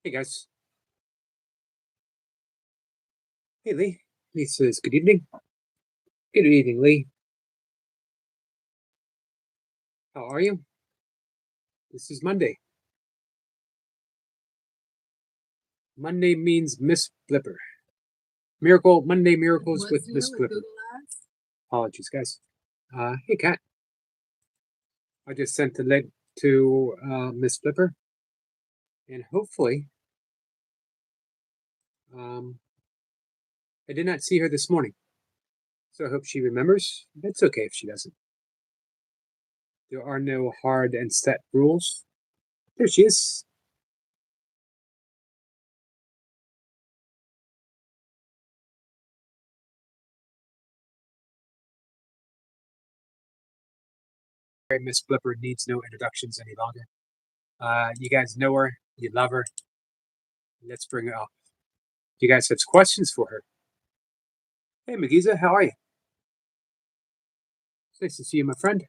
Hey guys. Hey Lee. Lee says good evening. Good evening, Lee. How are you? This is Monday. Monday means Miss Blipper. Miracle Monday miracles with Miss Blipper. Apologies, guys. Hey Kat. I just sent the link to Miss Blipper, and hopefully, I did not see her this morning, so I hope she remembers. It's okay if she doesn't. There are no hard and set rules. There she is. Miss Blipper needs no introductions any longer. You guys know her, you love her. Let's bring her up. You guys have questions for her. Hey, Magiza, how are you? It's nice to see you, my friend.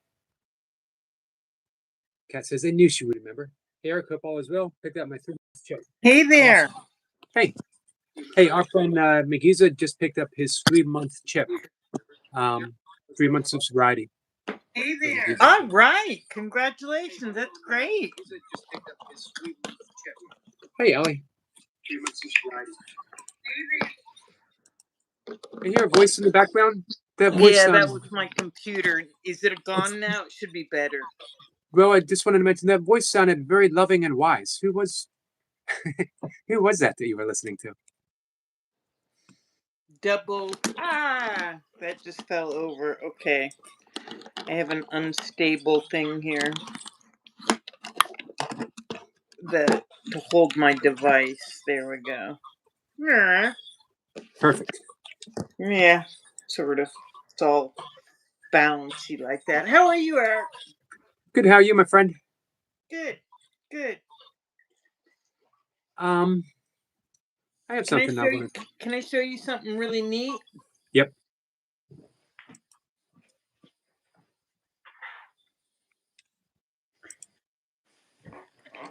Kat says, I knew she would remember. Hey, Eric, hope all is well. Picked up my 3-month check. Hey there. Awesome. Hey, our friend Magiza just picked up his 3-month chip. 3 months of sobriety. Hey there. All right. Congratulations. That's great. Hey, Ellie. 3 months of sobriety. I hear a voice in the background. That voice that was my computer. Is it gone now? It should be better. Well, I just wanted to mention that voice sounded very loving and wise. Who was who was that you were listening to? That just fell over. Okay. I have an unstable thing here to hold my device. There we go. Yeah. Perfect. Yeah, sort of. It's all bouncy like that. How are you, Eric? Good. How are you, my friend? Good. I have something I want to. Can I show you something really neat? Yep.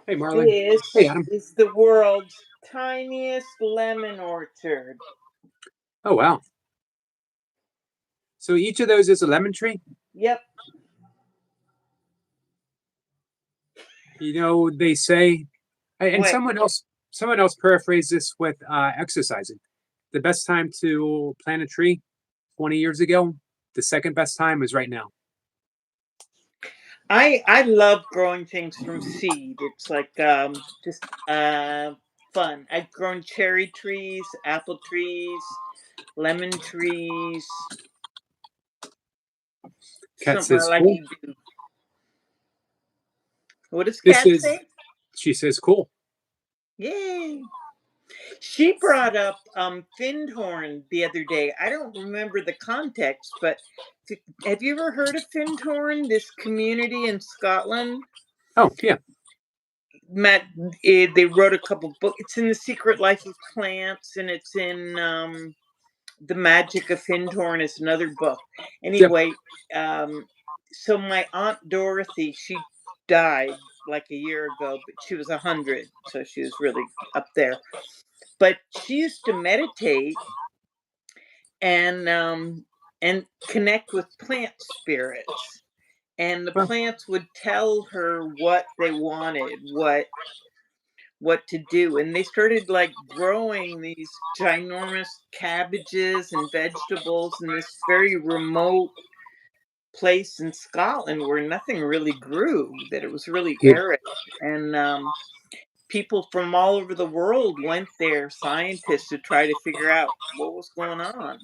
Hey, Marlon. Hey, Adam. This is the world's tiniest lemon orchard. Oh, wow. So each of those is a lemon tree? Yep. You know, they say, and What? someone else paraphrased this with exercising. The best time to plant a tree 20 years ago, the second best time is right now. I love growing things from seed. It's like just fun. I've grown cherry trees, apple trees, lemon trees. Kat Something says, I like cool. to do. What does Kat say? She says, cool. Yay. She brought up Findhorn the other day. I don't remember the context, but have you ever heard of Findhorn, this community in Scotland? Oh, yeah. Matt, they wrote a couple books. It's in The Secret Life of Plants, and it's in The Magic of Findhorn is another book. Anyway, so my Aunt Dorothy, she died like a year ago, but she was 100, so she was really up there. But she used to meditate and connect with plant spirits, and the plants would tell her what they wanted, what to do, and they started like growing these ginormous cabbages and vegetables in this very remote place in Scotland where nothing really grew, that it was really arid, and people from all over the world went there, scientists, to try to figure out what was going on.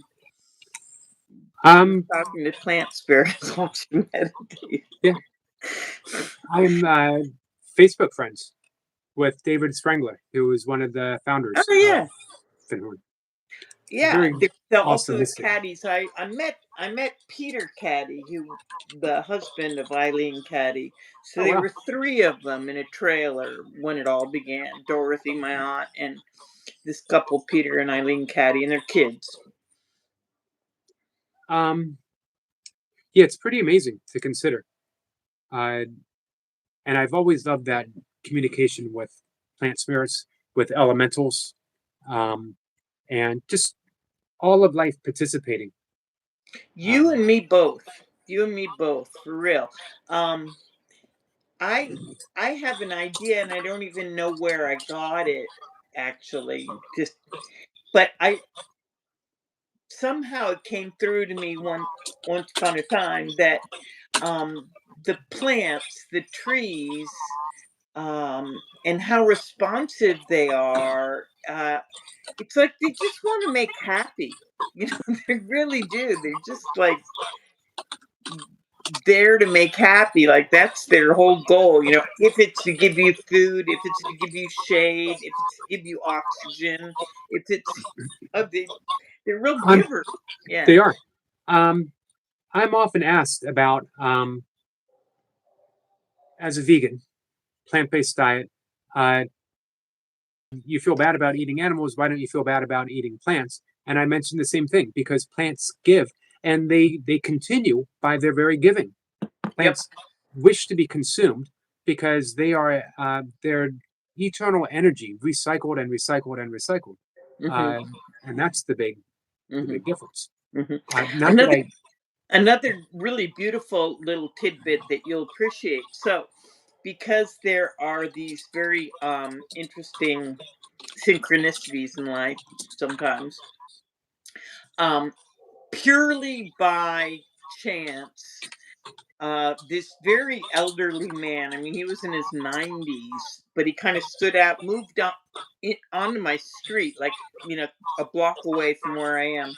Talking to plant spirits while you meditate. Yeah. I'm Facebook friends with David Sprengler, who is one of the founders of Findhorn. Yeah, they're also the caddies. I met Peter Caddy, who the husband of Eileen Caddy. So there were 3 of them in a trailer when it all began. Dorothy, my aunt, and this couple, Peter and Eileen Caddy, and their kids. Yeah, it's pretty amazing to consider. And I've always loved that communication with plant spirits. with elementals, and just all of life participating. You and me both. You and me both, for real. I I have an idea, and I don't even know where I got it actually. But I somehow it came through to me once upon a time that the plants, the trees, and how responsive they are. It's like they just want to make happy. You know, they really do. They're just like there to make happy. Like that's their whole goal. You know, if it's to give you food, if it's to give you shade, if it's to give you oxygen, if it's they're real Um, givers. Yeah. they are. Um, I'm often asked about, as a vegan, plant-based diet, uh, you feel bad about eating animals. Why don't you feel bad about eating plants? And I mentioned the same thing because plants give, and they continue by their very giving. Yep. Plants wish to be consumed because they are their eternal energy recycled and recycled and recycled, Hmm. uh, and that's the Hmm. big difference. Hmm. Not that Another I another really beautiful little tidbit that you'll appreciate. So, because there are these very interesting synchronicities in life sometimes, um, purely by chance, this very elderly man, I mean, he was in his 90s, but he kind of stood out, moved up onto my street, like, you know, a block away from where I am.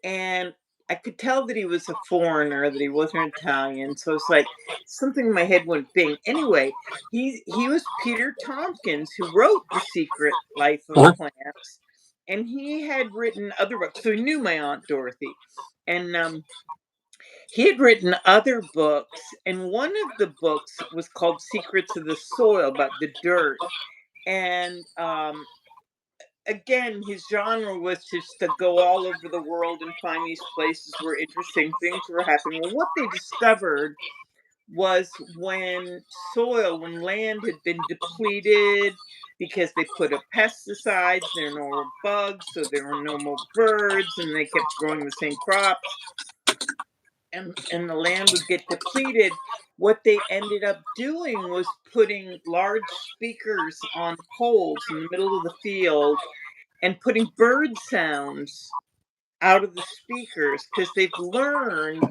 And I could tell that he was a foreigner, that he wasn't Italian. So it's like something in my head went bing. Anyway, he was Peter Tompkins, who wrote The Secret Life of uh Plants, and he had written other books. So he knew my aunt Dorothy, and he had written other books, and one of the books was called Secrets of the Soil, about the dirt. And again, his genre was just to go all over the world and find these places where interesting things were happening. Well, what they discovered was when land had been depleted because they put up pesticides, there were no more bugs, so there were no more birds, and they kept growing the same crops, and the land would get depleted. What they ended up doing was putting large speakers on poles in the middle of the field and putting bird sounds out of the speakers because they've learned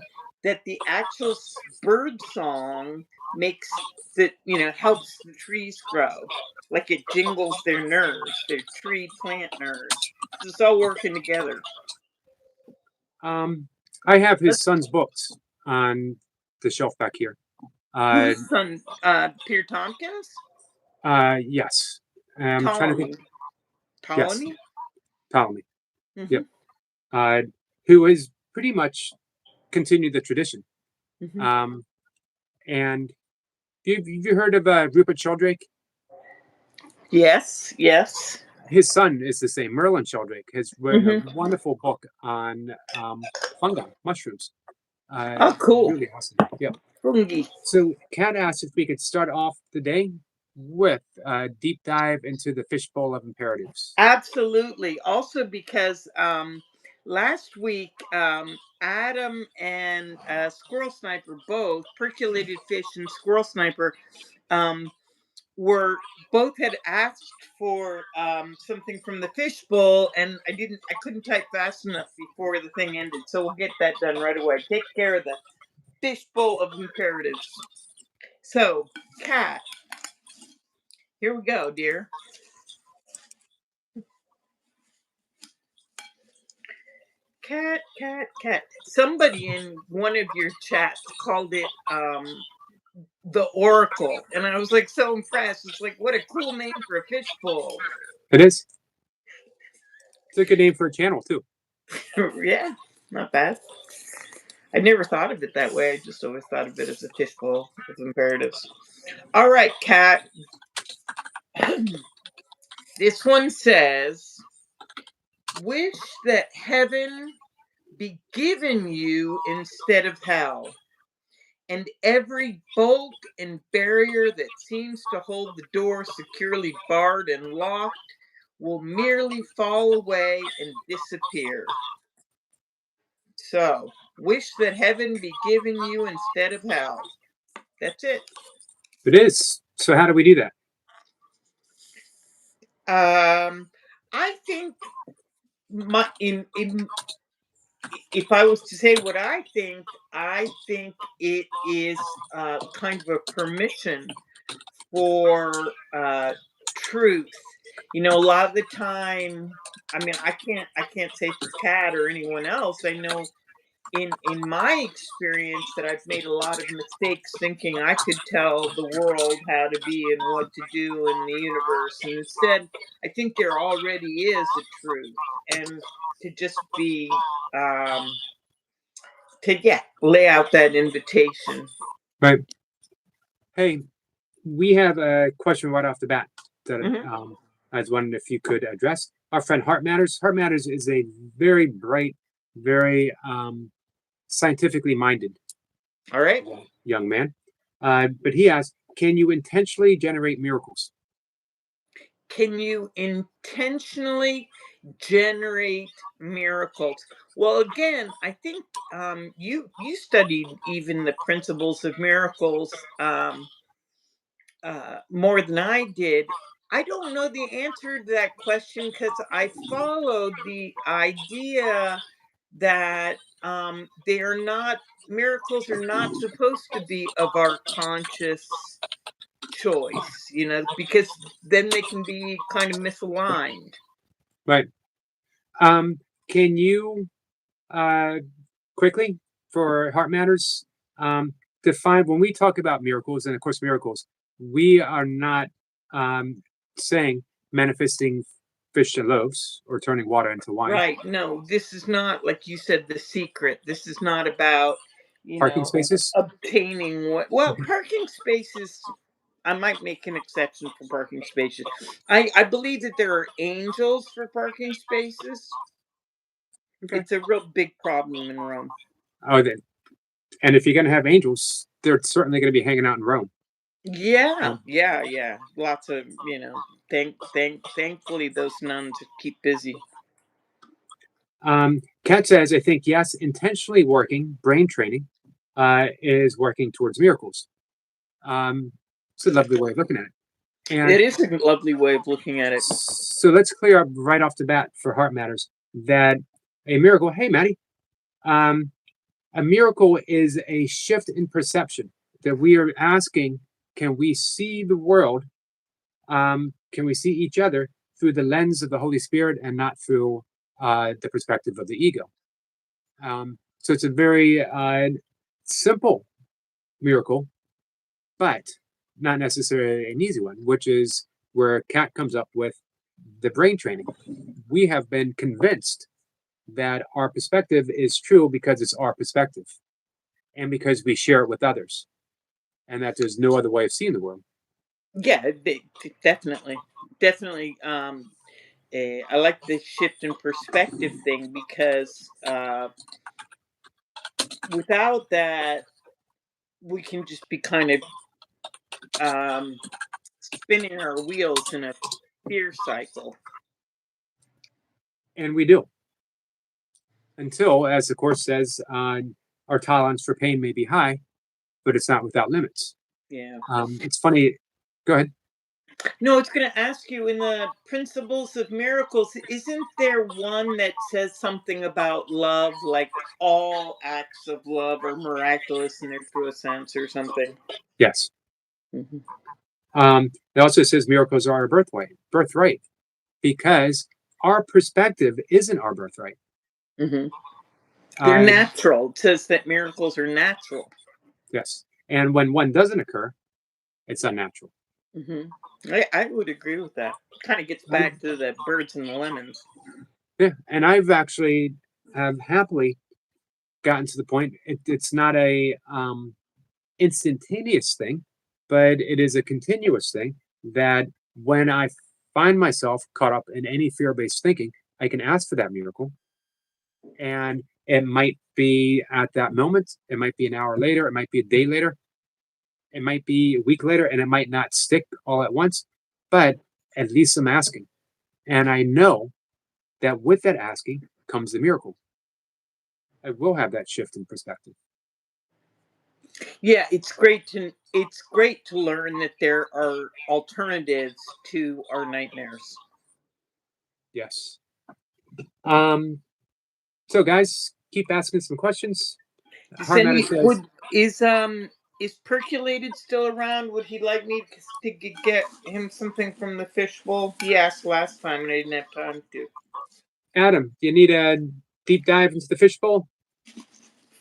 that the actual bird song makes helps the trees grow, like it jingles their nerves, their tree plant nerves. It's all working together. um, I have his That's son's books on the shelf back here. Uh, whose son, Peter Tompkins. yes, I'm trying to think. Ptolemy. Yes, Ptolemy. Ptolemy. Hmm. Yep. Who has pretty much continued the tradition. Hmm. Um, and have you heard of Rupert Sheldrake? Yes, yes. His son is the same. Merlin Sheldrake has written a Hmm. wonderful book on fungi, mushrooms. Oh, cool. Really awesome. Yep. Fungi. So, Kat asked if we could start off the day with a deep dive into the fishbowl of imperatives. Absolutely. Also, because last week, Adam and Squirrel Sniper, both percolated fish and Squirrel Sniper, um, were both had asked for something from the fishbowl, and I couldn't type fast enough before the thing ended. So we'll get that done right away. Take care of the fishbowl of imperatives. So, Kat, here we go, dear. Cat, cat, cat. Somebody in one of your chats called it the Oracle. And I was like so impressed. It's like what a cool name for a fishbowl. It is. It's a good name for a channel too. Yeah, not bad. I never thought of it that way. I just always thought of it as a fishbowl of imperatives. All right, Cat. This one says, wish that heaven be given you instead of hell, and every bolt and barrier that seems to hold the door securely barred and locked will merely fall away and disappear. So, wish that heaven be given you instead of hell. That's it. It is. So how do we do that? I think if I was to say what I think it is kind of a permission for truth. You know, a lot of the time, I mean, I can't say for Kat or anyone else. I know in my experience that I've made a lot of mistakes thinking I could tell the world how to be and what to do in the universe. And instead, I think there already is a truth. And to just be lay out that invitation. Right. Hey, we have a question right off the bat that I was wondering if you could address. Our friend Heart Matters. Heart Matters is a very bright, very scientifically minded All right. young man. But he asked, can you intentionally generate miracles? Can you intentionally generate miracles? Well, again, I think you studied even the principles of miracles more than I did. I don't know the answer to that question because I followed the idea that they are not miracles are not supposed to be of our conscious choice, you know, because then they can be kind of misaligned. Right. Can you quickly, for Heart Matters, define when we talk about miracles, and of course miracles, we are not saying manifesting fish and loaves or turning water into wine. Right. No, this is not, like you said, The Secret. This is not about, Parking spaces. obtaining well, parking spaces. I might make an exception for parking spaces. I believe that there are angels for parking spaces. Okay. It's a real big problem in Rome. Oh, and if you're going to have angels, they're certainly going to be hanging out in Rome. Yeah. Lots of, thankfully those nuns keep busy. Kat says, I think, yes, intentionally working, brain training, is working towards miracles. It's a lovely way of looking at it. And it is a lovely way of looking at it. So let's clear up right off the bat for Heart Matters that a miracle, hey, Maddie, a miracle is a shift in perception that we are asking, can we see the world? Can we see each other through the lens of the Holy Spirit and not through the perspective of the ego? So it's a very simple miracle, but not necessarily an easy one, which is where Kat comes up with the brain training. We have been convinced that our perspective is true because it's our perspective and because we share it with others, and that there's no other way of seeing the world. Yeah, definitely. I like the shift in perspective thing because without that, we can just be kind of spinning our wheels in a fear cycle. And we do. Until, as the Course says, our tolerance for pain may be high, but it's not without limits. Yeah. It's funny. Go ahead. No, it's going to ask you in the principles of miracles, isn't there one that says something about love, like all acts of love are miraculous in their truest sense or something? Yes. Mm-hmm. It also says miracles are our birthright, because our perspective isn't our birthright. Mm-hmm. They're natural. It says that miracles are natural. Yes. And when one doesn't occur, it's unnatural. Mm-hmm. I would agree with that. Kind of gets back to the birds and the lemons. Yeah. And I've actually have happily gotten to the point. It's not a instantaneous thing, but it is a continuous thing that when I find myself caught up in any fear-based thinking, I can ask for that miracle. And It might be at that moment. It might be an hour later. It might be a day later. It might be a week later, and it might not stick all at once. But at least I'm asking. And I know that with that asking comes the miracle. I will have that shift in perspective. Yeah, it's great to learn that there are alternatives to our nightmares. Yes. So guys, keep asking some questions. Is Percolated still around? Would he like me to get him something from the Fishbowl? He asked last time and I didn't have time to. Adam, do you need a deep dive into the fishbowl?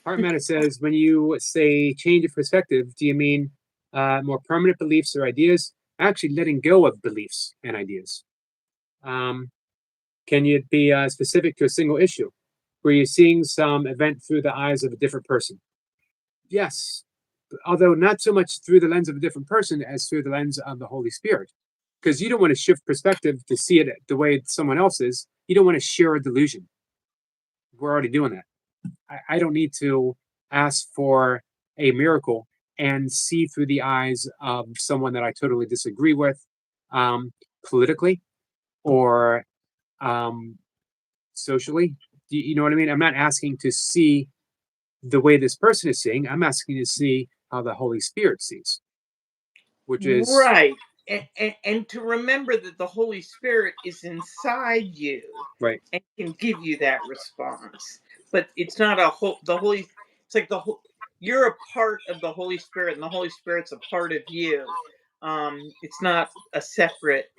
Heart Matter says, when you say change of perspective, do you mean more permanent beliefs or ideas? Actually, letting go of beliefs and ideas. Can you be specific to a single issue? Where you're seeing some event through the eyes of a different person? Yes, although not so much through the lens of a different person as through the lens of the Holy Spirit. Because you don't want to shift perspective to see it the way someone else is. You don't want to share a delusion. We're already doing that. I don't need to ask for a miracle and see through the eyes of someone that I totally disagree with, politically or socially. You know what I mean? I'm not asking to see the way this person is seeing. I'm asking to see how the Holy Spirit sees, which is right. And to remember that the Holy Spirit is inside you, right, and can give you that response. But it's not the Holy. It's like you're a part of the Holy Spirit, and the Holy Spirit's a part of you. It's not a separate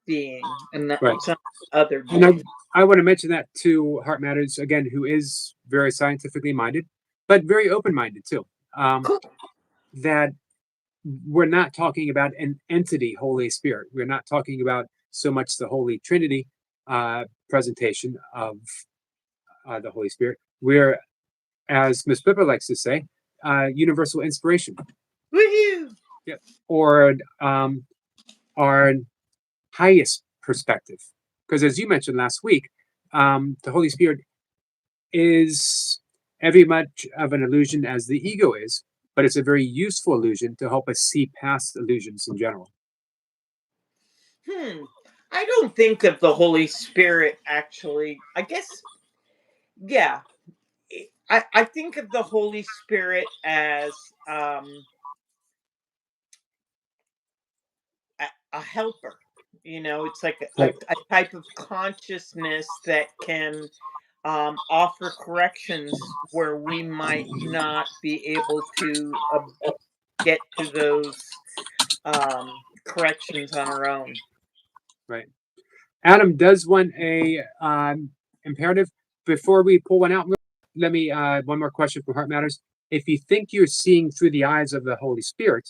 being, and right. it's not other And being. I want to mention that to Heart Matters again, who is very scientifically minded, but very open minded too. Cool. That we're not talking about an entity, Holy Spirit. We're not talking about so much the Holy Trinity presentation of the Holy Spirit. We're, as Ms.Blipper likes to say, universal inspiration. Woohoo! Yep. Or our highest perspective. Because as you mentioned last week, the Holy Spirit is every much of an illusion as the ego is, but it's a very useful illusion to help us see past illusions in general. I don't think of the Holy Spirit actually. I guess, yeah. I think of the Holy Spirit as a helper. It's like a type of consciousness that can offer corrections where we might not be able to get to those corrections on our own. Right. Adam does want a imperative. Before we pull one out, let me one more question from Heart Matters. If you think you're seeing through the eyes of the Holy Spirit,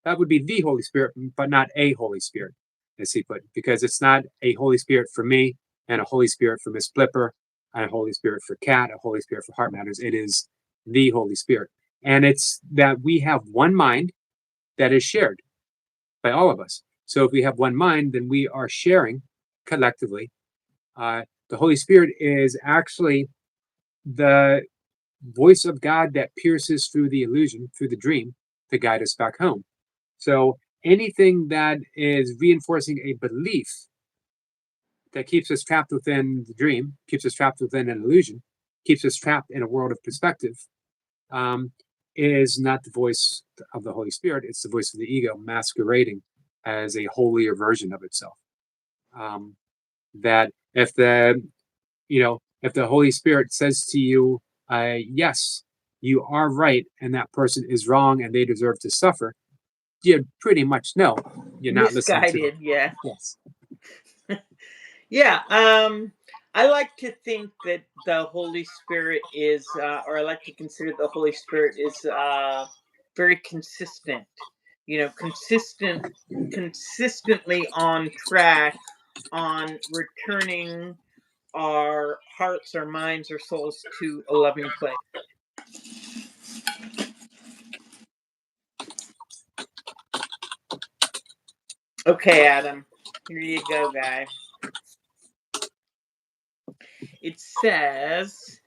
that would be the Holy Spirit, but not a Holy Spirit, as he put, because it's not a Holy Spirit for me and a Holy Spirit for Ms.Blipper and a Holy Spirit for Kat, a Holy Spirit for Heart Matters. It is the Holy Spirit. And it's that we have one mind that is shared by all of us. So if we have one mind, then we are sharing collectively. The Holy Spirit is actually the voice of God that pierces through the illusion, through the dream, to guide us back home. So anything that is reinforcing a belief that keeps us trapped within the dream, keeps us trapped within an illusion, keeps us trapped in a world of perspective, is not the voice of the Holy Spirit. It's the voice of the ego masquerading as a holier version of itself. That if the Holy Spirit says to you, yes, you are right, and that person is wrong, and they deserve to suffer, you pretty much know you're not listening to them. Yeah. Yes. Yeah. I like to think that the Holy Spirit is, or I like to consider the Holy Spirit is very consistent. Consistently on track on returning our hearts, our minds, our souls to a loving place. Okay, Adam. Here you go, guy. It says,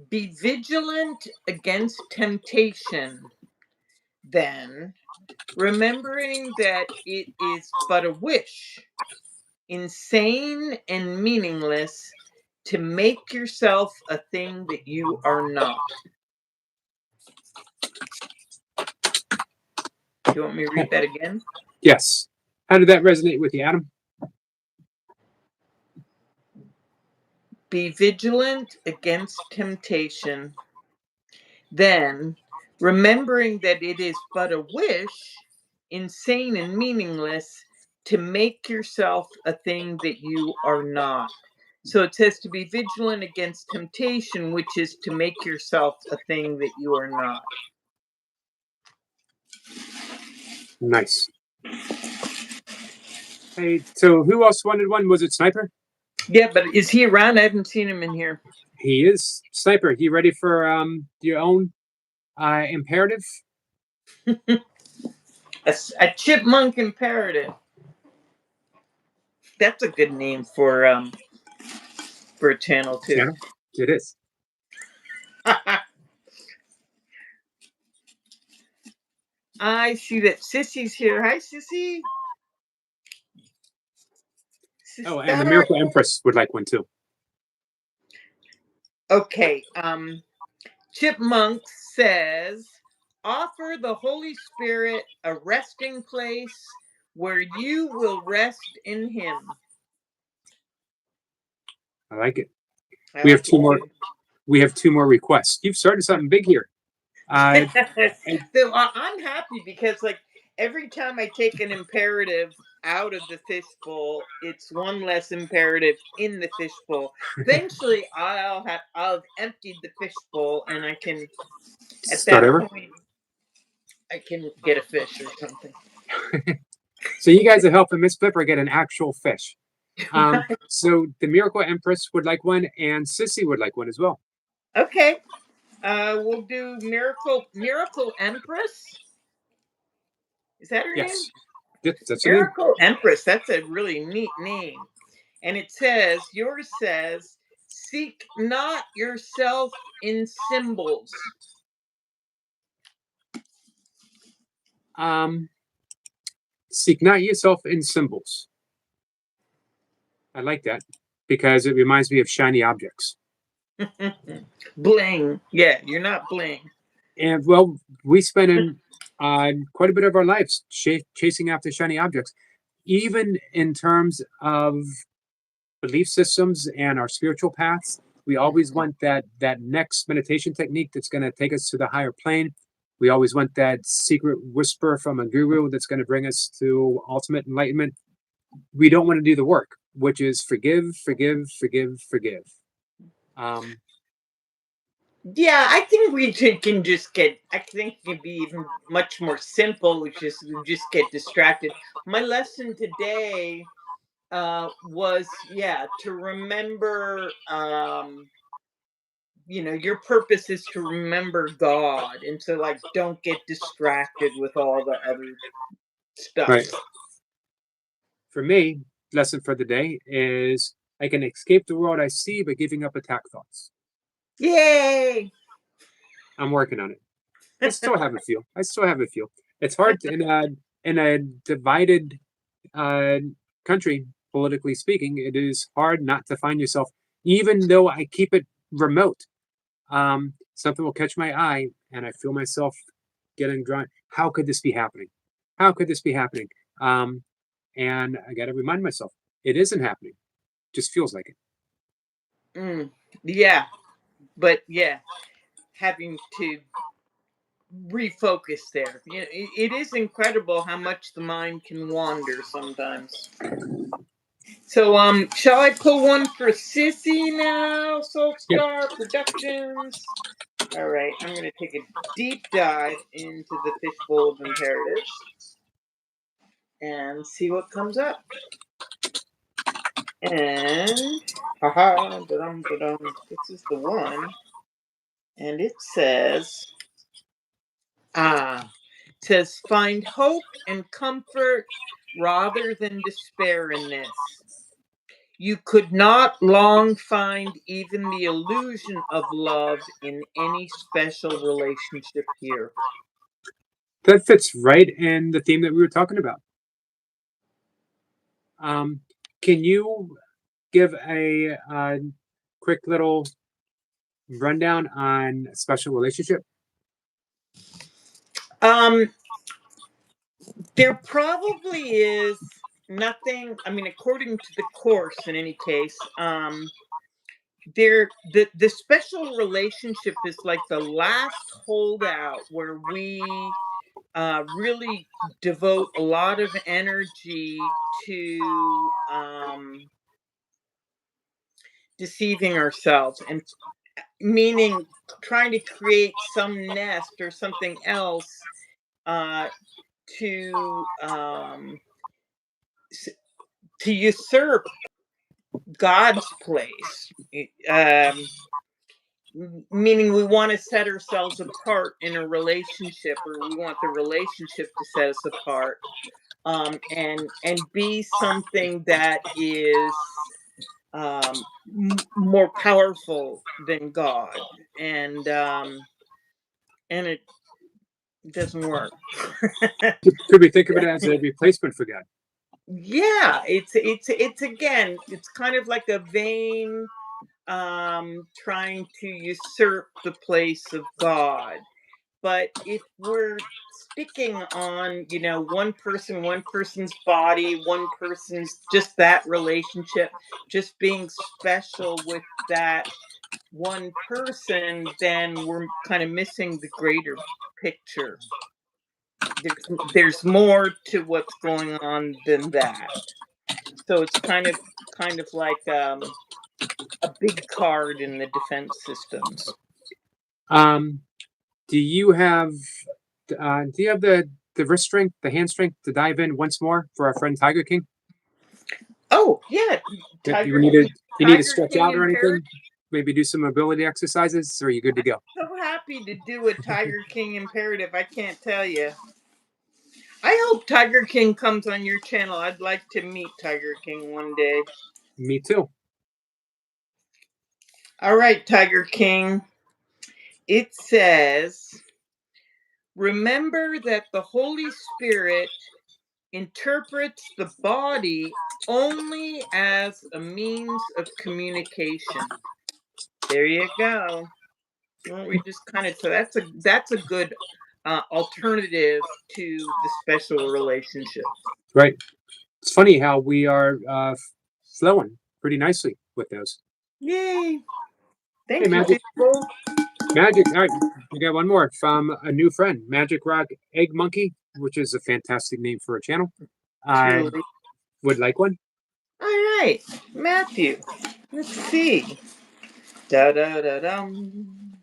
Be vigilant against temptation, then, remembering that it is but a wish, insane and meaningless, to make yourself a thing that you are not. Do you want me to read that again? Yes. How did that resonate with you, Adam? Be vigilant against temptation, then, remembering that it is but a wish, insane and meaningless, to make yourself a thing that you are not. So it says to be vigilant against temptation, which is to make yourself a thing that you are not. Nice. Hey, so who else wanted one? Was it Sniper? Yeah, but is he around? I haven't seen him in here. He is. Sniper, you ready for your own imperative? A chipmunk imperative. That's a good name for a channel too. Yeah, it is. I see that Sissy's here. Hi, Sissy. Oh, and the Miracle Empress would like one too. Okay. Chipmunk says, offer the Holy Spirit a resting place where you will rest in Him. I like it. We have two more. We have two more requests. You've started something big here. I'm happy because, like, every time I take an imperative out of the fishbowl, it's one less imperative in the fishbowl. Eventually, I'll have emptied the fishbowl, and I can, at Start that over. point, I can get a fish or something. So you guys are helping Ms.Blipper get an actual fish. So the Miracle Empress would like one, and Sissy would like one as well. Okay. We'll do Miracle Empress. Is that her name? Yep, that's her name. Miracle Empress. That's a really neat name. And it says, yours says, seek not yourself in symbols. Seek not yourself in symbols. I like that because it reminds me of shiny objects. Bling. Yeah, you're not bling. And well, we spend quite a bit of our lives chasing after shiny objects, even in terms of belief systems and our spiritual paths. We always want that next meditation technique that's going to take us to the higher plane. We always want that secret whisper from a guru that's going to bring us to ultimate enlightenment. We don't want to do the work, which is forgive, forgive, forgive, forgive. Yeah, I think we can just get. I think it can be even much more simple. We just get distracted. My lesson today was to remember. Your purpose is to remember God, and so like don't get distracted with all the other stuff. Right. For me, lesson for the day is I can escape the world I see by giving up attack thoughts. Yay! I'm working on it. I still have a few. It's hard in a divided country, politically speaking. It is hard not to find yourself, even though I keep it remote. Something will catch my eye, and I feel myself getting drawn. How could this be happening? How could this be happening? And I got to remind myself, it isn't happening. It just feels like it. Yeah, but having to refocus there. It is incredible how much the mind can wander sometimes. So, shall I pull one for Sissy now? Soulstar Productions. All right, I'm going to take a deep dive into the fishbowl of imperatives and see what comes up. And this is the one, and it says, find hope and comfort rather than despair in this. You could not long find even the illusion of love in any special relationship here. That fits right in the theme that we were talking about. Can you give a quick little rundown on a special relationship? There probably is nothing. I mean, according to the course, in any case, the special relationship is like the last holdout where we really devote a lot of energy to deceiving ourselves, and meaning trying to create some nest or something else to to usurp God's place. Meaning we want to set ourselves apart in a relationship, or we want the relationship to set us apart, and be something that is more powerful than God, and it doesn't work. Could we think of it as a replacement for God? Yeah, it's again, it's kind of like a vain trying to usurp the place of God. But if we're sticking on, one person, one person's body, one person's, just that relationship, just being special with that one person, then we're kind of missing the greater picture. There's more to what's going on than that. So it's kind of like a big card in the defense systems. Do you have the wrist strength, the hand strength to dive in once more for our friend Tiger King? Oh yeah, You need to stretch King out or imperative. anything? Maybe do some mobility exercises, or are you good to go? So happy to do a Tiger King imperative. I can't tell you. I hope Tiger King comes on your channel. I'd like to meet Tiger King one day. Me too. All right, Tiger King. It says, remember that the Holy Spirit interprets the body only as a means of communication. There you go. Well, we just kind of, so that's a good alternative to the special relationship. Right. It's funny how we are flowing pretty nicely with those. Yay! Thank Hey, you, Magic. Fishbowl. Magic. All right, we got one more from a new friend, Magic Rock Egg Monkey, which is a fantastic name for a channel. Truly. Would like one. All right, Matthew. Let's see. Da da da dum.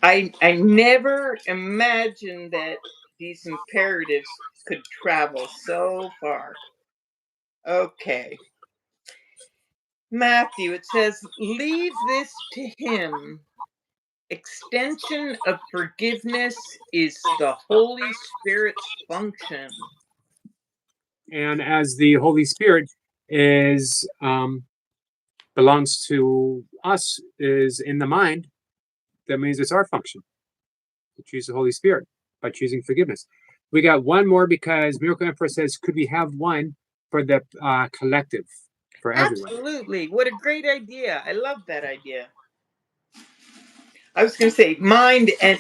I never imagined that these imperatives could travel so far. Okay. Matthew, it says, leave this to him. Extension of forgiveness is the Holy Spirit's function. And as the Holy Spirit is belongs to us, is in the mind, that means it's our function to choose the Holy Spirit by choosing forgiveness. We got one more because Miracle Emperor says, could we have one for the collective, for everyone? Absolutely. What a great idea. I love that idea. I was going to say mind and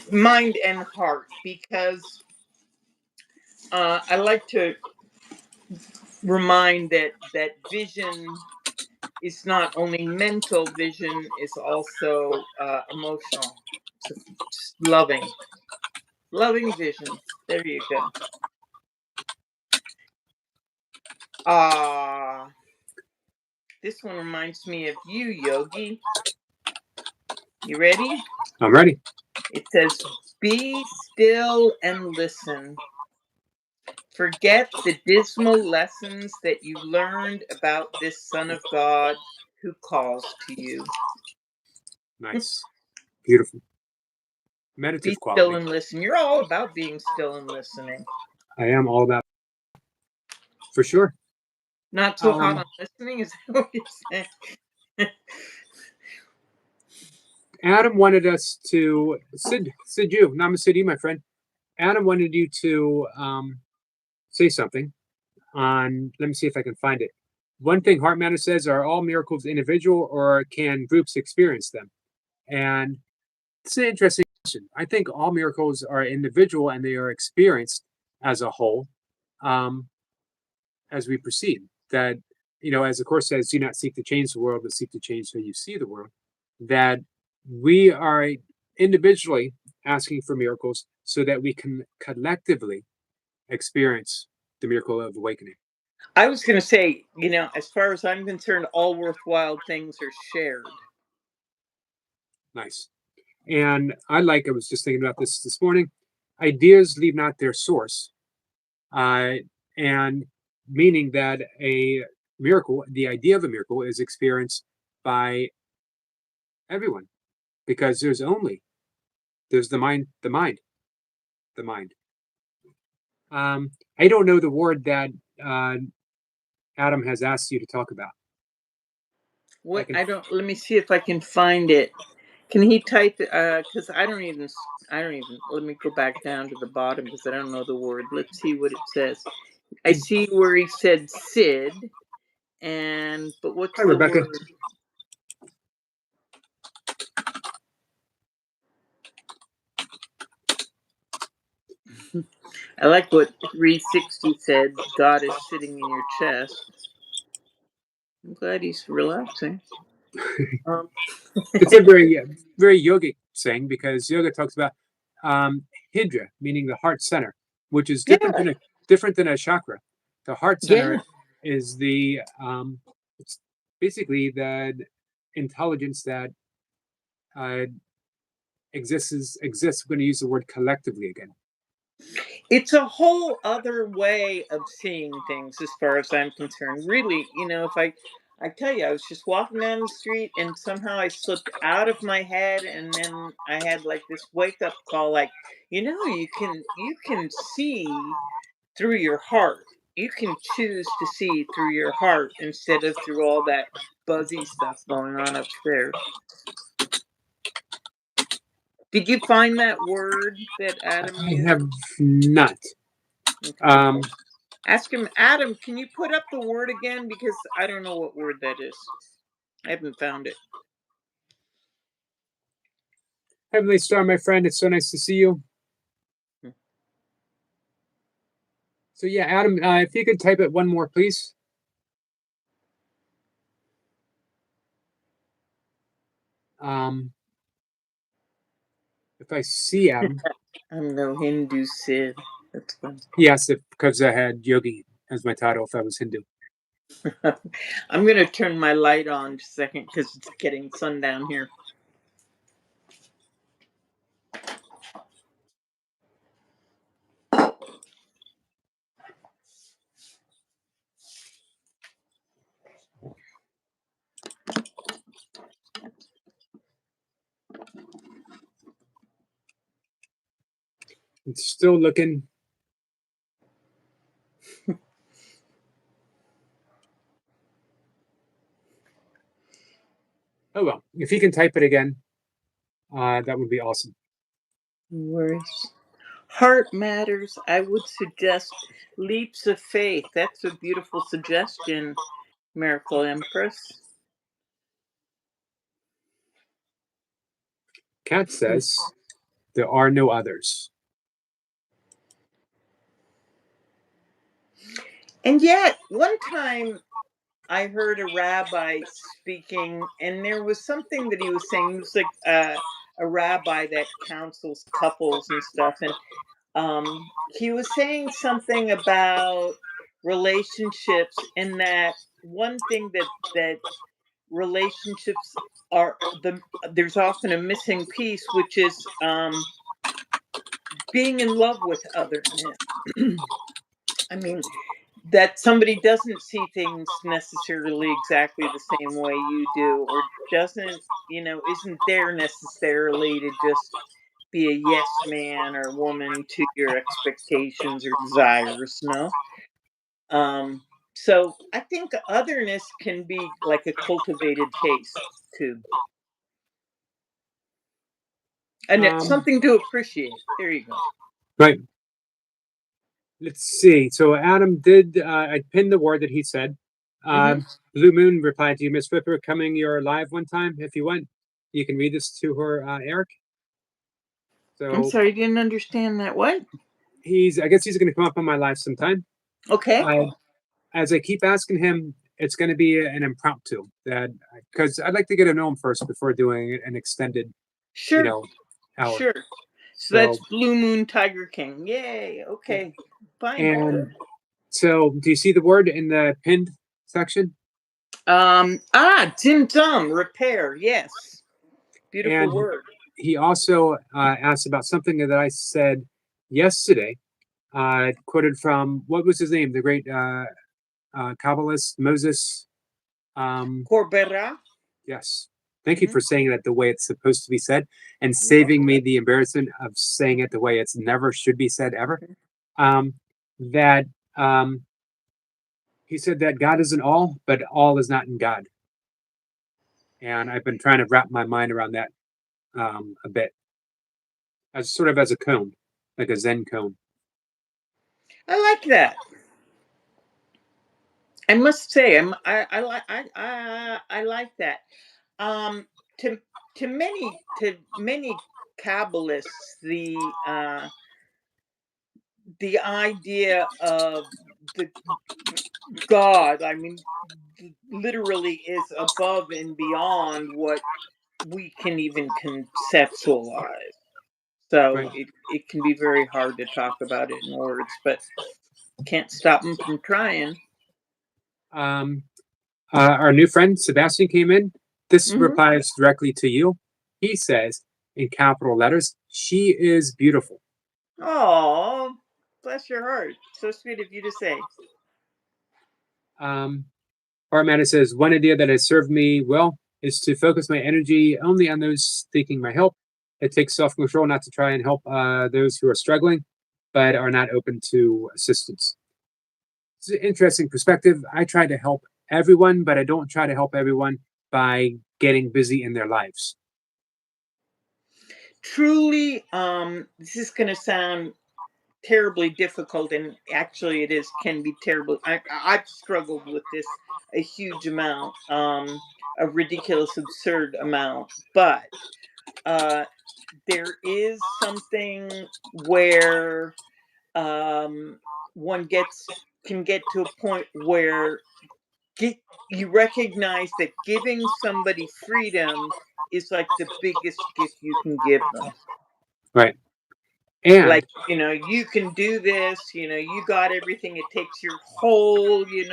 heart, because I like to remind that vision is not only mental, vision is also emotional. So loving vision. There you go. This one reminds me of you, Yogi. You ready? I'm ready. It says, be still and listen. Forget the dismal lessons that you learned about this Son of God who calls to you. Nice. Beautiful. Meditative Be quality. still and listen. You're all about being still and listening. I am all about For sure. Not so hot on listening, is that what you're saying? Adam wanted us to Sid you, Namaste, my friend. Adam wanted you to say something on. Let me see if I can find it. One thing Heart Matter says: are all miracles individual, or can groups experience them? And it's an interesting question. I think all miracles are individual and they are experienced as a whole, as we proceed. That, as the Course says, do not seek to change the world, but seek to change how you see the world. That we are individually asking for miracles so that we can collectively experience the miracle of awakening. I was going to say, as far as I'm concerned, all worthwhile things are shared. Nice. And I was just thinking about this morning. Ideas leave not their source, and meaning that a miracle, the idea of a miracle, is experienced by everyone, because there's the mind. I don't know the word that Adam has asked you to talk about. What let me see if I can find it. Can he type it? Because I don't even, let me go back down to the bottom because I don't know the word. Let's see what it says. I see where he said Sid, but what's Hi, the Rebecca. word? I like what 360 said. God is sitting in your chest. I'm glad he's relaxing. It's a very, very yogic saying, because yoga talks about hidra, meaning the heart center, which is different than a chakra. The heart center is it's basically the intelligence that exists. We're going to use the word collectively again. It's a whole other way of seeing things, as far as I'm concerned. Really, if I tell you, I was just walking down the street and somehow I slipped out of my head, and then I had like this wake up call, like, you can see through your heart. You can choose to see through your heart instead of through all that buzzy stuff going on upstairs. Did you find that word that Adam used? I have not. Okay. Ask him, Adam, can you put up the word again? Because I don't know what word that is. I haven't found it. Heavenly Star, my friend, it's so nice to see you. So yeah, Adam, if you could type it one more, please. If I see Adam. I'm no Hindu Sid. That's fun. Yes, because I had yogi as my title, if I was Hindu. I'm going to turn my light on just a second because it's getting sundown here. It's still looking. Oh well, if you can type it again, that would be awesome. No worries. Heart matters. I would suggest leaps of faith. That's a beautiful suggestion, Miracle Empress. Kat says there are no others. And yet, one time I heard a rabbi speaking, and there was something that he was saying. He was like a rabbi that counsels couples and stuff, and he was saying something about relationships, and that one thing that relationships are there's often a missing piece, which is being in love with other men. I mean, that somebody doesn't see things necessarily exactly the same way you do, or doesn't, isn't there necessarily to just be a yes man or woman to your expectations or desires. No. So I think otherness can be like a cultivated taste too. And it's something to appreciate. There you go. Right. Let's see. So Adam did, I pinned the word that he said. Blue Moon replied to you, Ms.Blipper, coming your live one time if you want. You can read this to her, Eric. So I'm sorry, I didn't understand that. What? I guess he's going to come up on my live sometime. Okay. As I keep asking him, it's going to be an impromptu because I'd like to get to know him first before doing an extended, Sure. hour. Sure. So that's Blue Moon Tiger King. Yay. Okay. Fine. And so do you see the word in the pinned section? Dim Dum, repair. Yes. Beautiful word. He also asked about something that I said yesterday, quoted from, what was his name? The great Kabbalist, Moses. Corbera. Yes. Thank you for saying that the way it's supposed to be said and saving me the embarrassment of saying it the way it's never should be said ever. That he said that God is in all, but all is not in God. And I've been trying to wrap my mind around that a bit, as sort of as a cone, like a Zen cone. I like that. I must say, I like that. To many Kabbalists, the idea of the God, I mean, literally is above and beyond what we can even conceptualize. So it can be very hard to talk about it in words, but can't stop them from trying. Our new friend Sebastian came in. This replies directly to you. He says in capital letters, "She is beautiful." Oh, bless your heart. So sweet of you to say. Armada says, "One idea that has served me well is to focus my energy only on those seeking my help. It takes self-control not to try and help those who are struggling, but are not open to assistance." It's an interesting perspective. I try to help everyone, but I don't try to help everyone by getting busy in their lives. Truly, this is going to sound terribly difficult, and actually it can be terrible. I've struggled with this a huge amount, a ridiculous, absurd amount, but there is something where one can get to a point where you recognize that giving somebody freedom is like the biggest gift you can give them. Right. And like, you can do this, you got everything. It takes your whole, you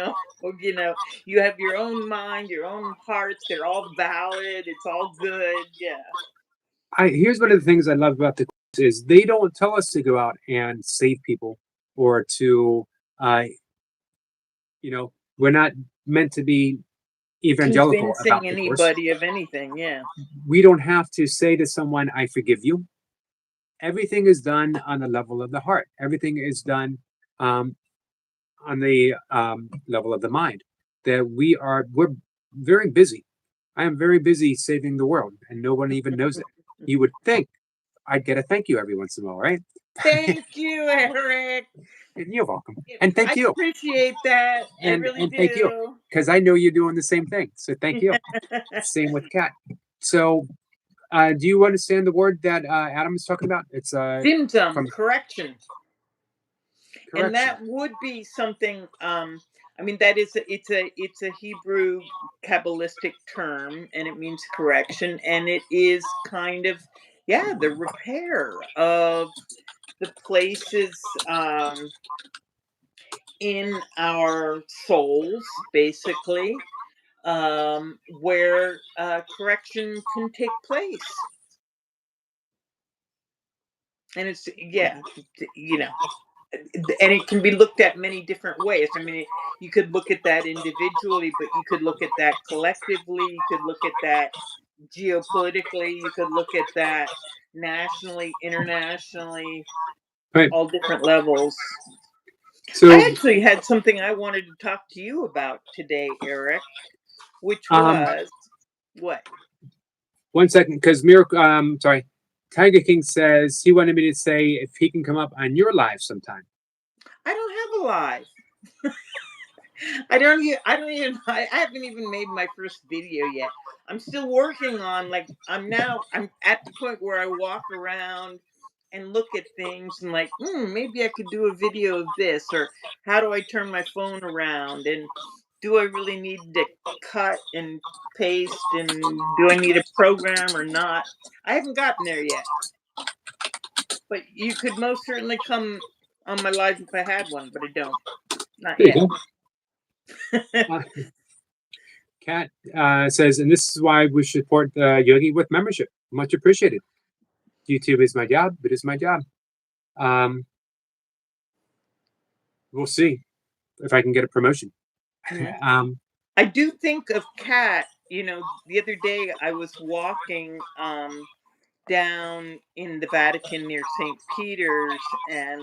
have your own mind, your own hearts. They're all valid. It's all good. Yeah. Here's one of the things I love about the course is they don't tell us to go out and save people or to, we're not meant to be evangelical about Convincing the course. anybody of anything. Yeah. We don't have to say to someone, "I forgive you." Everything is done on the level of the heart. Everything is done on the level of the mind. That we're very busy. I am very busy saving the world, and no one even knows it. You would think I'd get a thank you every once in a while, right? Thank you, Eric. You're welcome, and thank you. I appreciate that. I really do. Thank you, because I know you're doing the same thing. So thank you. Same with Kat. So, do you understand the word that Adam is talking about? It's Symptom correction. And that correction. would be something. I mean, that is it's a Hebrew Kabbalistic term, and it means correction, and it is kind of the repair of the places in our souls, basically, where correction can take place. And it's and it can be looked at many different ways. I mean, you could look at that individually, but you could look at that collectively. You could look at that geopolitically. You could look at that nationally, internationally, Right. all different levels. So I actually had something I wanted to talk to you about today, Eric, which was what? 1 second, because Miracle, sorry, Tiger King says he wanted me to say if he can come up on your live sometime. I don't have a live. I haven't even made my first video yet. I'm still working on, like, I'm at the point where I walk around and look at things and like, maybe I could do a video of this, or how do I turn my phone around, and do I really need to cut and paste, and do I need a program or not? I haven't gotten there yet. But you could most certainly come on my live if I had one, but I don't. Not There you yet. go. Kat says, and this is why we should support Yogi with membership. Much appreciated. YouTube is my job. It is my job. We'll see if I can get a promotion. Yeah. I do think of Kat. The other day I was walking down in the Vatican near St. Peter's, and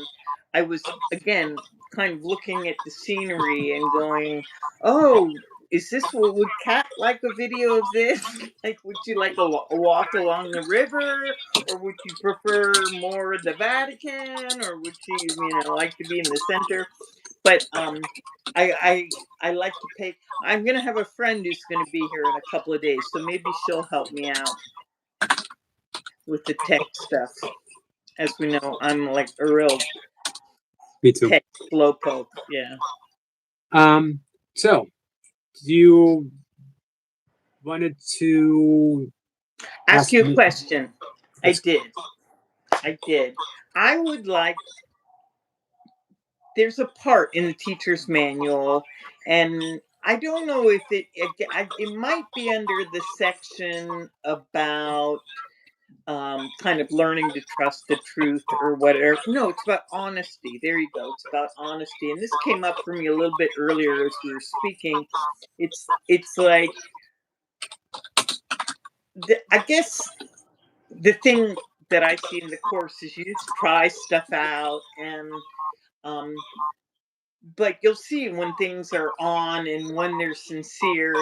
I was again kind of looking at the scenery and going, "Oh, is this what would Kat like a video of this? Like, would you like a walk along the river, or would you prefer more of the Vatican, or would you, like to be in the center?" But I like to pay. I'm gonna have a friend who's gonna be here in a couple of days, so maybe she'll help me out with the tech stuff. As we know, I'm like a real Me too. tech slowpoke. Yeah. So, do you wanted to Ask you a me? question. I Yes. did. I did. I would like. There's a part in the teacher's manual, and I don't know if it might be under the section about kind of learning to trust the truth or whatever. No, it's about honesty. There you go. It's about honesty. And this came up for me a little bit earlier as we were speaking. It's like I guess the thing that I see in the course is you just try stuff out, and but you'll see when things are on and when they're sincere,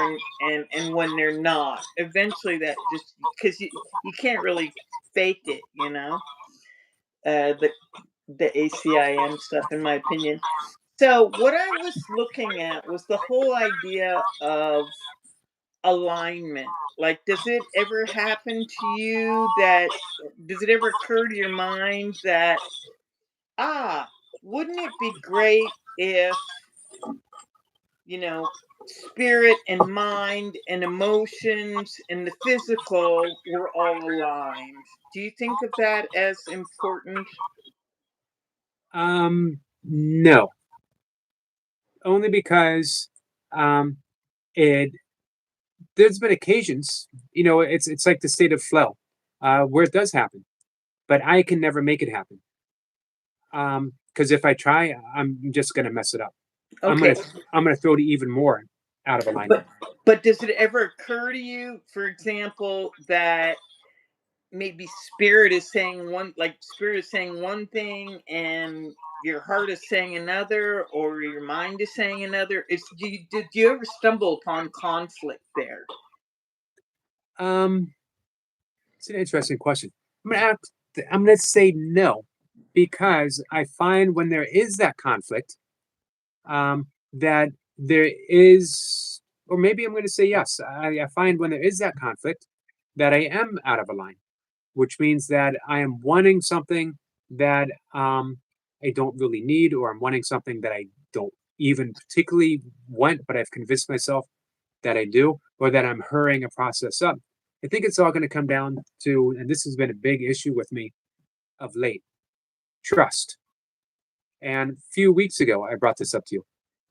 and when they're not. Eventually that just, because you can't really fake it, the ACIM stuff, in my opinion. So what I was looking at was the whole idea of alignment. Like, does it ever happen to you that, does it ever occur to your mind that, wouldn't it be great if, spirit and mind and emotions and the physical were all aligned? Do you think of that as important? No, only because it there's been occasions, it's like the state of flow, where it does happen, but I can never make it happen. Because if I try, I'm just gonna mess it up. Okay. I'm gonna throw it even more out of alignment. But does it ever occur to you, for example, that maybe spirit is saying one thing and your heart is saying another, or your mind is saying another? Did you ever stumble upon conflict there? It's an interesting question. I'm gonna say no, because I find when there is that conflict, that there is, or maybe I'm going to say yes. I find when there is that conflict that I am out of line, which means that I am wanting something that I don't really need, or I'm wanting something that I don't even particularly want, but I've convinced myself that I do, or that I'm hurrying a process up. I think it's all going to come down to, and this has been a big issue with me of late, trust. And a few weeks ago, I brought this up to you.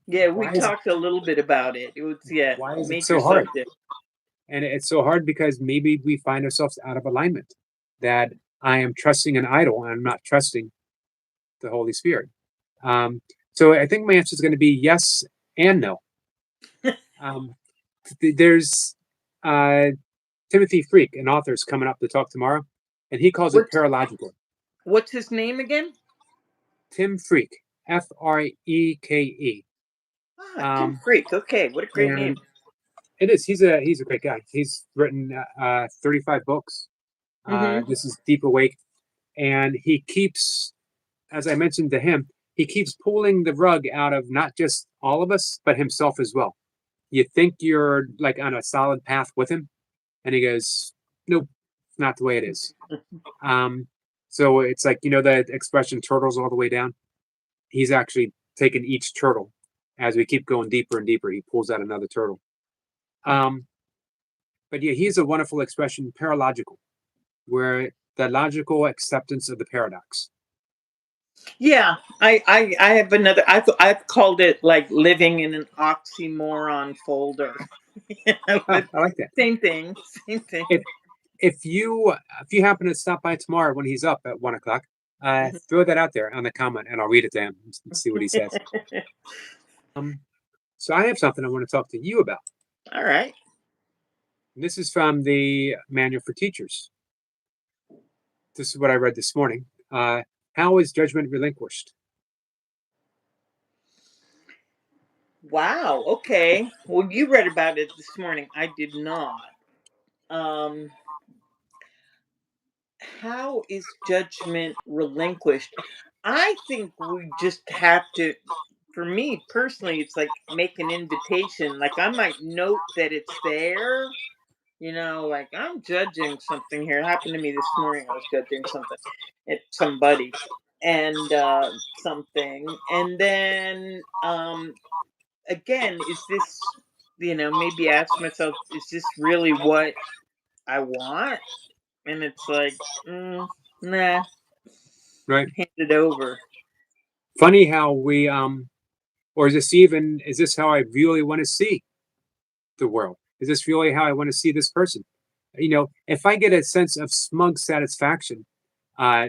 Yeah, we Why is talked a little bit about it. It was, yeah, why is it major so hard? subject. And it's so hard because maybe we find ourselves out of alignment. That I am trusting an idol and I'm not trusting the Holy Spirit. So I think my answer is going to be yes and no. There's Timothy Freak, an author, is coming up to talk tomorrow, and he calls it paralogical. What's his name again? Tim Freak. Freke. Tim Freak. Okay, what a great name. It is. He's a great guy. He's written 35 books. This is Deep Awake, and he keeps, as I mentioned to him, he keeps pulling the rug out of not just all of us, but himself as well. You think you're like on a solid path with him, and he goes, "Nope, not the way it is." So it's like, the expression "turtles all the way down." He's actually taken each turtle as we keep going deeper and deeper. He pulls out another turtle. But yeah, he's a wonderful expression, paralogical, where the logical acceptance of the paradox. Yeah, I have another. I've called it like living in an oxymoron folder. I like that. Same thing. Same thing. If you happen to stop by tomorrow when he's up at 1:00, throw that out there on the comment, and I'll read it to him and see what he says. So I have something I want to talk to you about. All right. This is from the Manual for Teachers. This is what I read this morning. How is judgment relinquished? Wow. Okay. Well, you read about it this morning. I did not. How is judgment relinquished? I think we just have to. For me personally, it's like make an invitation. Like I might note that it's there. Like I'm judging something here. It happened to me this morning. I was judging something at somebody and something. And then again, is this, maybe ask myself, is this really what I want? And it's like, nah, Right. hand it over. Funny how we or is this how I really want to see the world? Is this really how I want to see this person? If I get a sense of smug satisfaction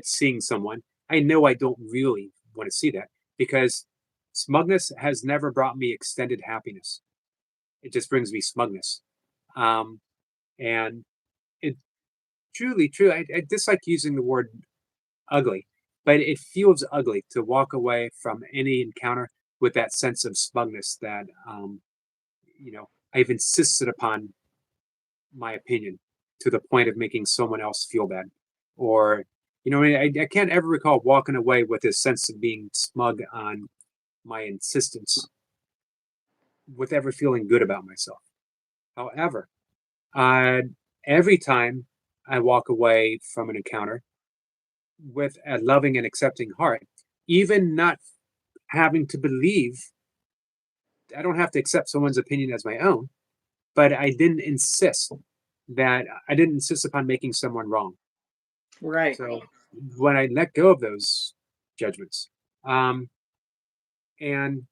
seeing someone, I know I don't really want to see that, because smugness has never brought me extended happiness. It just brings me smugness. And it truly true. I dislike using the word ugly, but it feels ugly to walk away from any encounter with that sense of smugness that I've insisted upon my opinion to the point of making someone else feel bad. Or, I can't ever recall walking away with this sense of being smug on my insistence with ever feeling good about myself. However, every time I walk away from an encounter with a loving and accepting heart, even not having to believe, I don't have to accept someone's opinion as my own, but I didn't insist upon making someone wrong. Right. So when I let go of those judgments, and in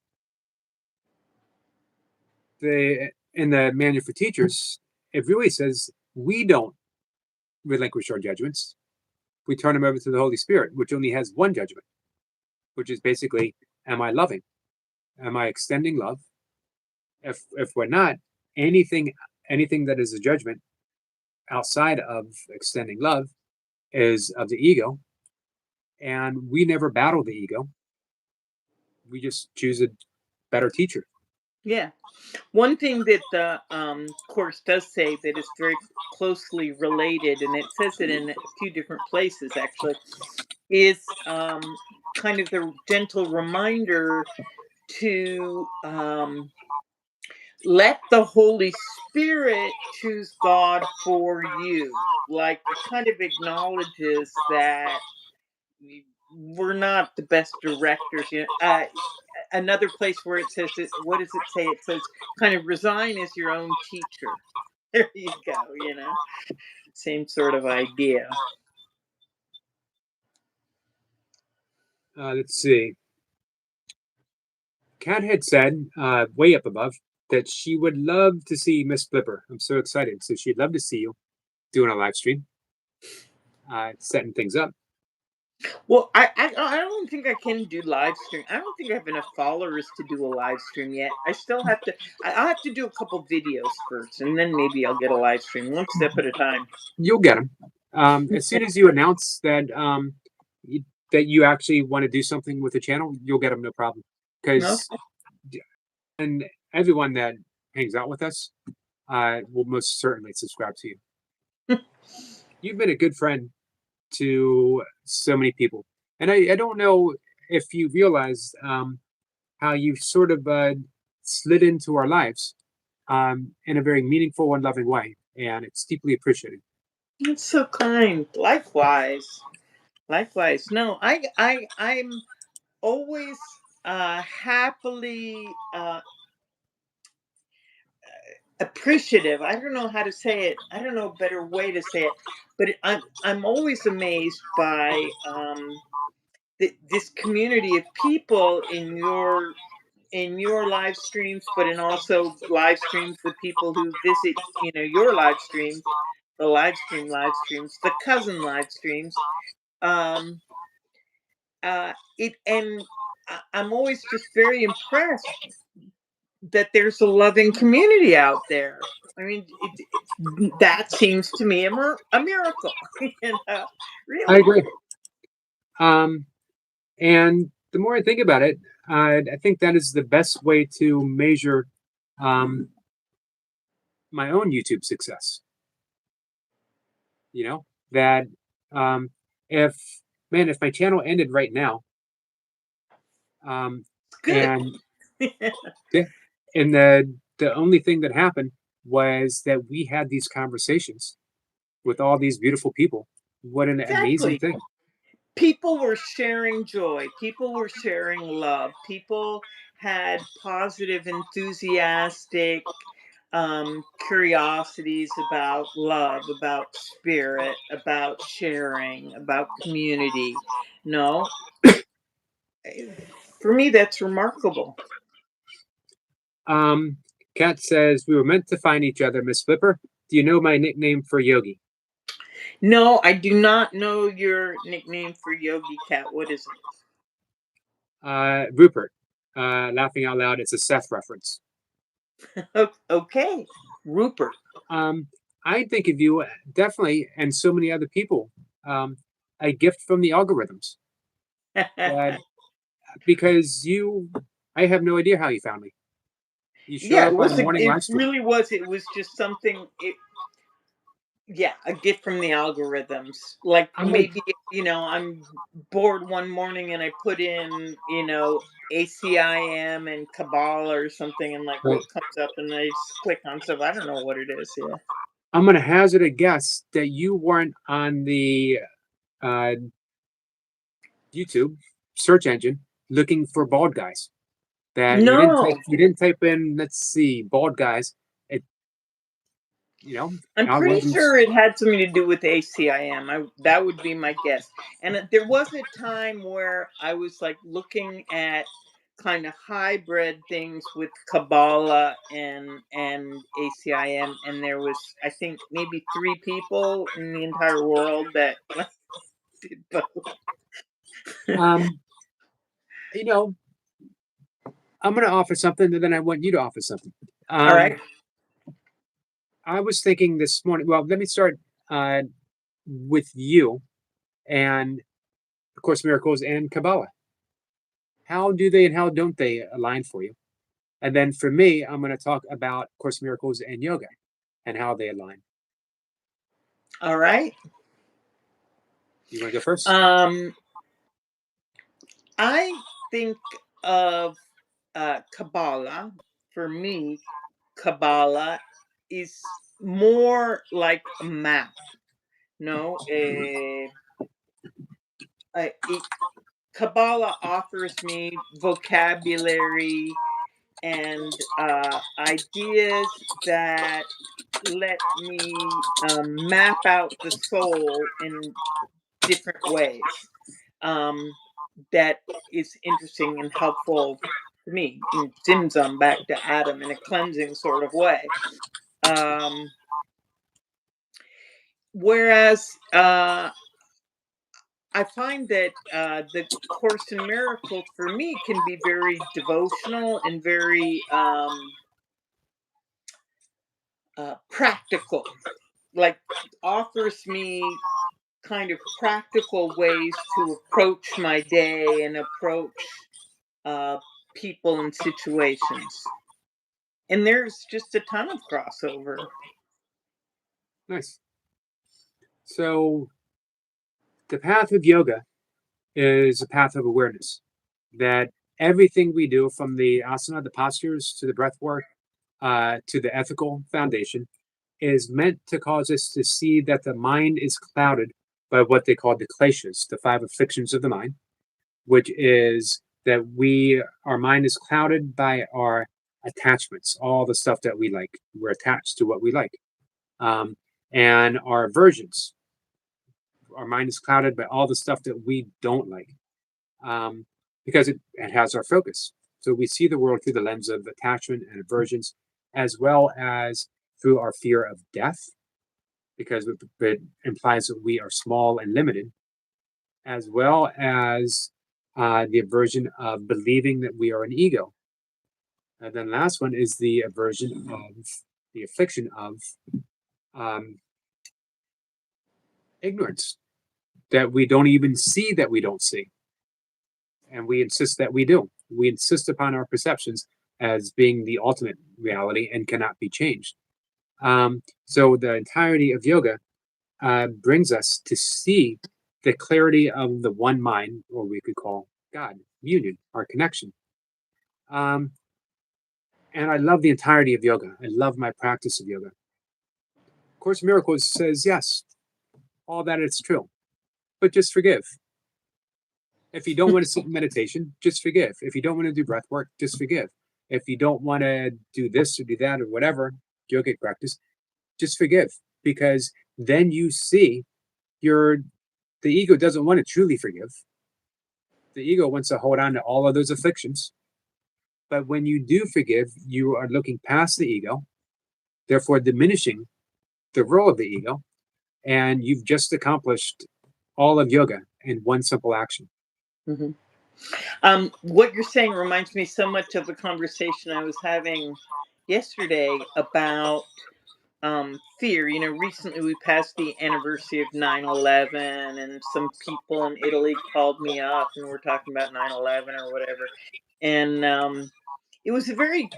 the Manual for Teachers, it really says we don't relinquish our judgments. We turn them over to the Holy Spirit, which only has one judgment, which is basically, am I loving? Am I extending love? If we're not, anything that is a judgment outside of extending love is of the ego, and we never battle the ego. We just choose a better teacher. Yeah. One thing that the course does say that is very closely related, and it says it in a few different places actually, is kind of the gentle reminder to let the Holy Spirit choose God for you. Like it kind of acknowledges that we're not the best directors. Another place where it says, what does it say? It says, kind of resign as your own teacher. There you go. Same sort of idea. Let's see. Kat had said, way up above, that she would love to see Ms.Blipper. I'm so excited. So she'd love to see you doing a live stream, setting things up. Well, I don't think I can do live stream. I don't think I have enough followers to do a live stream yet. I'll have to do a couple videos first, and then maybe I'll get a live stream, one step at a time. You'll get them. As soon as you announce that that you actually want to do something with the channel, you'll get them no problem. Because and everyone that hangs out with us will most certainly subscribe to you. You've been a good friend to so many people, and I don't know if you realize how you've sort of slid into our lives in a very meaningful and loving way, and it's deeply appreciated. That's so kind. Likewise. Likewise. No, I'm always happily appreciative. I don't know how to say it. I don't know a better way to say it, but I'm always amazed by this community of people in your live streams, but in also live streams, the people who visit, your live streams, the cousin live streams. Um, I'm always just very impressed that there's a loving community out there. I mean, that seems to me a miracle. I Really. agree. And the more I think about it, I think that is the best way to measure um, my own YouTube success. You know, that um, if if my channel ended right now, um, Good. and yeah, and the only thing that happened was that we had these conversations with all these beautiful people. What an amazing Exactly. thing! People were sharing joy. People were sharing love. People had positive, enthusiastic curiosities about love, about spirit, about sharing, about community. No, for me, that's remarkable. Um, Kat says we were meant to find each other, Ms.Blipper. Do you know my nickname for Yogi? No, I do not know your nickname for Yogi Cat. What is Rupert. Laughing out loud. It's a Seth reference. it? Okay, Rupert. Um, I think of you definitely, and so many other people, a gift from the algorithms. That because I have no idea how you found me. You showed Yeah, it up on a was morning it live stream. really was. It was just something. Yeah, a gift from the algorithms. Like I'm like, maybe, I'm bored one morning and I put in, ACIM and Kabbalah or something, and like right. what comes up, and I just click on stuff. I don't know what it is. Yeah. I'm gonna hazard a guess that you weren't on the uh, YouTube search engine looking for bald guys. That No, you didn't type in, let's see, bald guys. It you know I'm pretty algorithms. sure it had something to do with ACIM. That would be my guess. And there was a time where I was like looking at kind of hybrid things with Kabbalah and ACIM, and there was, I think, maybe 3 people in the entire world that like did both. Um, you know, I'm gonna offer something, and then I want you to offer something. All right. I was thinking this morning. Well, let me start uh, with you, and of course, miracles and Kabbalah. How do they and how don't they align for you? And then for me, I'm going to talk about Course in Miracles and yoga and how they align. All right. You want to go first? I think of Kabbalah. For me, Kabbalah is more like a map. No, it, Kabbalah offers me vocabulary and ideas that let me map out the soul in different ways. Um, that is interesting and helpful to me. And Zimzum back to Adam in a cleansing sort of way. Whereas I find that the Course in Miracles for me can be very devotional and very practical. Like offers me kind of practical ways to approach my day and approach people and situations. And there's just a ton of crossover. Nice. So the path of yoga is a path of awareness that everything we do, from the asana, the postures, to the breath work, to the ethical foundation, is meant to cause us to see that the mind is clouded by what they call the kleshas, the five afflictions of the mind, which is that our mind is clouded by our attachments, all the stuff that we like. We're attached to what we like. And our aversions. Our mind is clouded by all the stuff that we don't like, because it has our focus. So we see the world through the lens of attachment and aversions, as well as through our fear of death, because it implies that we are small and limited, as well as the aversion of believing that we are an ego. And then last one is the aversion of the affliction of ignorance, that we don't even see that we don't see. And we insist that we do. We insist upon our perceptions as being the ultimate reality and cannot be changed. So the entirety of yoga brings us to see the clarity of the one mind, or we could call God, union, our connection. And I love the entirety of yoga. I love my practice of yoga. Course in Miracles says, yes, all that is true, but just forgive. If you don't want to sit in meditation, just forgive. If you don't want to do breath work, just forgive. If you don't want to do this or do that or whatever yogic practice, just forgive, because then you see the ego doesn't want to truly forgive. The ego wants to hold on to all of those afflictions. But when you do forgive, you are looking past the ego, therefore diminishing the role of the ego, and you've just accomplished all of yoga in one simple action. Mm-hmm. What you're saying reminds me so much of a conversation I was having yesterday about fear. Recently we passed the anniversary of 9/11, and some people in Italy called me up and we're talking about 9/11 or whatever. And it was a very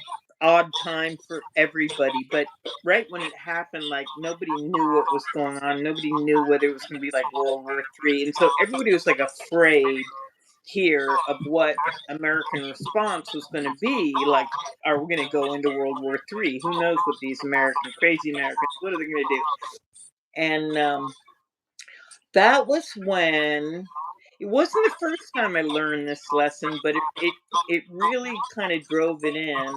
odd time for everybody, but right when it happened, like, nobody knew what was going on. Nobody knew whether it was going to be like World War III. And so everybody was like afraid here of what American response was going to be. Like, are we going to go into World War III? Who knows what these crazy Americans, what are they going to do? And that was when, it wasn't the first time I learned this lesson, but it really kind of drove it in,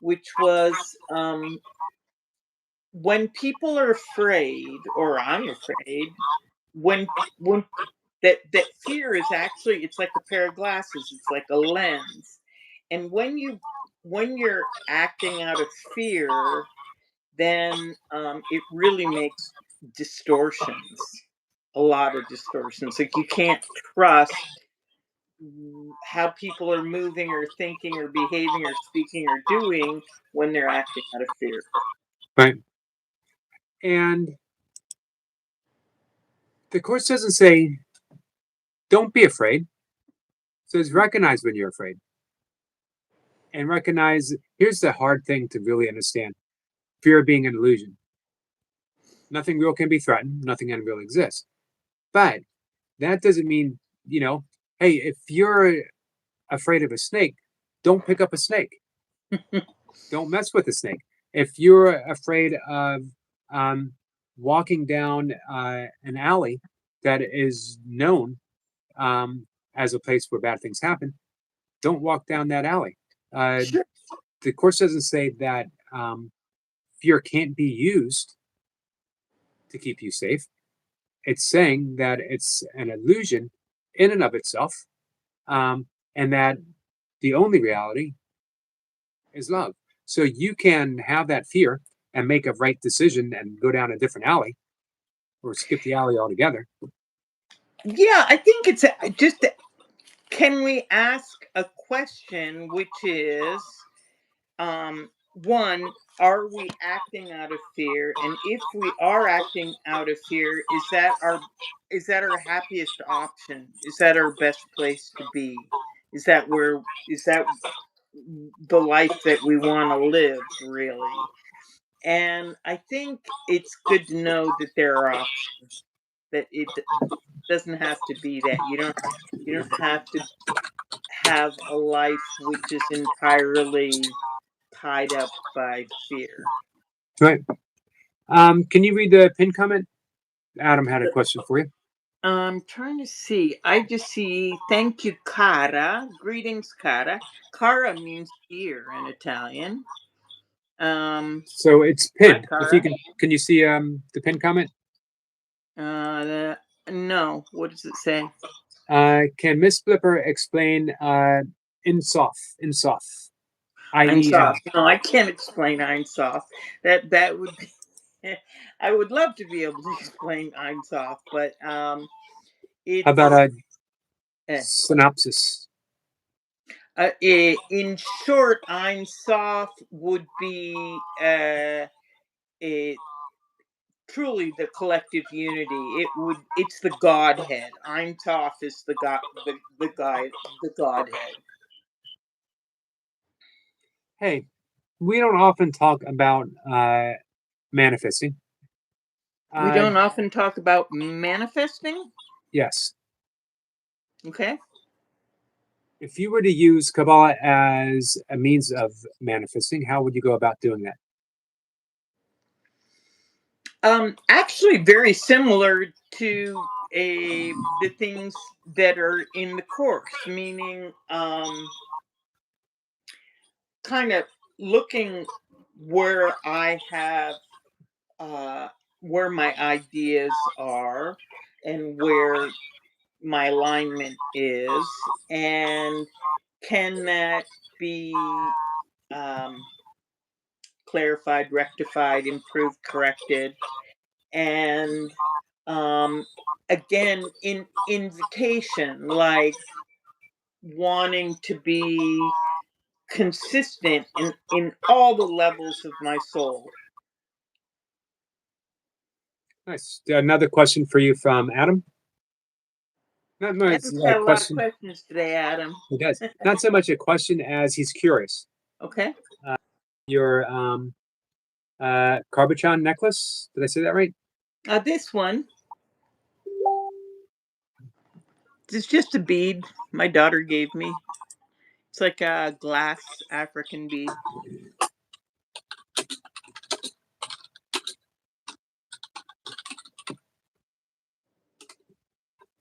which was, when people are afraid, or I'm afraid, when that fear is actually, it's like a pair of glasses, it's like a lens. And when you're acting out of fear, then it really makes distortions, a lot of distortions. Like, you can't trust how people are moving or thinking or behaving or speaking or doing when they're acting out of fear. Right. And the Course doesn't say, don't be afraid. It says, recognize when you're afraid. And recognize, here's the hard thing to really understand: fear being an illusion. Nothing real can be threatened, nothing unreal exists. But that doesn't mean, hey, if you're afraid of a snake, don't pick up a snake. Don't mess with a snake. If you're afraid of walking down an alley that is known as a place where bad things happen, don't walk down that alley. Sure. The Course doesn't say that fear can't be used to keep you safe. It's saying that it's an illusion in and of itself, and that the only reality is love. So you can have that fear and make a right decision and go down a different alley, or skip the alley altogether. Yeah, I think it's just, can we ask a question, which is, one, are we acting out of fear? And if we are acting out of fear, is that our happiest option? Is that our best place to be? Is that the life that we want to live, really? And I think it's good to know that there are options, that it doesn't have to be that. You don't have to have a life which is entirely tied up by fear. Right. Can you read the pin comment? Adam had a question for you. I'm trying to see. I just see, thank you, cara. Greetings, cara. Cara means dear in Italian. So it's pinned. Hi, If you cara. can you see the pin comment? No. What does it say? Can Ms.Blipper explain insof, i.e. Einsof. No, I can't explain Einsof. That would be. I would love to be able to explain Einsof, but it's. How about a synopsis? In short, Einsof would be truly the collective unity. It's the Godhead. Ein Toph is the Godhead. Hey, we don't often talk about manifesting. We don't often talk about manifesting. Yes. Okay. If you were to use Kabbalah as a means of manifesting, how would you go about doing that? Actually, very similar to the things that are in the course, meaning kind of looking where I have where my ideas are and where my alignment is, and can that be clarified, rectified, improved, corrected, and again, in invitation, like wanting to be consistent in all the levels of my soul. Nice. Another question for you from Adam. Not much Adam's a got a lot of question. questions today, Adam. He does. Not so much a question as he's curious. Okay. Your Carbachon necklace. Did I say that right? This one. It's just a bead my daughter gave me. It's like a glass African bead.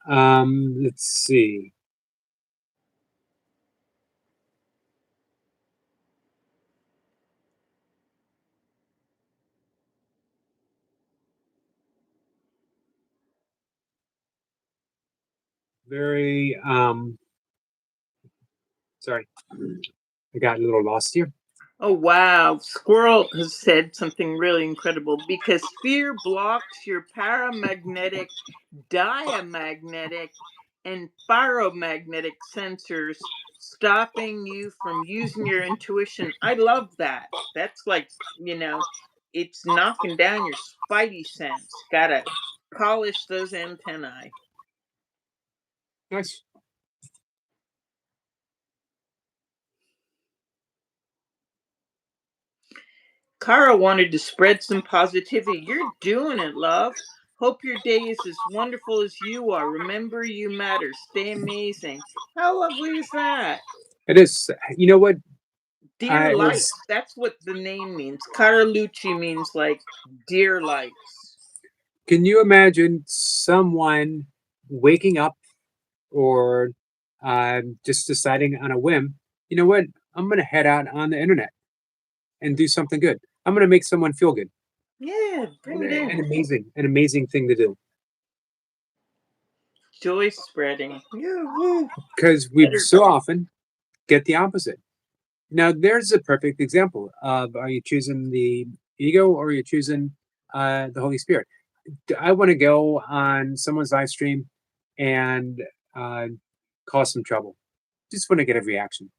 Let's see. Very sorry. I got a little lost here. Oh, wow. Squirrel has said something really incredible. Because fear blocks your paramagnetic, diamagnetic, and ferromagnetic sensors, stopping you from using your intuition. I love that. That's like, it's knocking down your spidey sense. Gotta polish those antennae. Nice. Kara wanted to spread some positivity. You're doing it, love. Hope your day is as wonderful as you are. Remember, you matter. Stay amazing. How lovely is that? It is. You know what? Dear lights. That's what the name means. Kara Lucci means like dear lights. Can you imagine someone waking up or just deciding on a whim, you know what? I'm going to head out on the internet and do something good. I'm going to make someone feel good. Yeah, bring it in. An amazing thing to do. Joy spreading. Because we so often get the opposite. Now, there's a perfect example of, are you choosing the ego or are you choosing the Holy Spirit? I want to go on someone's live stream and cause some trouble. Just want to get a reaction.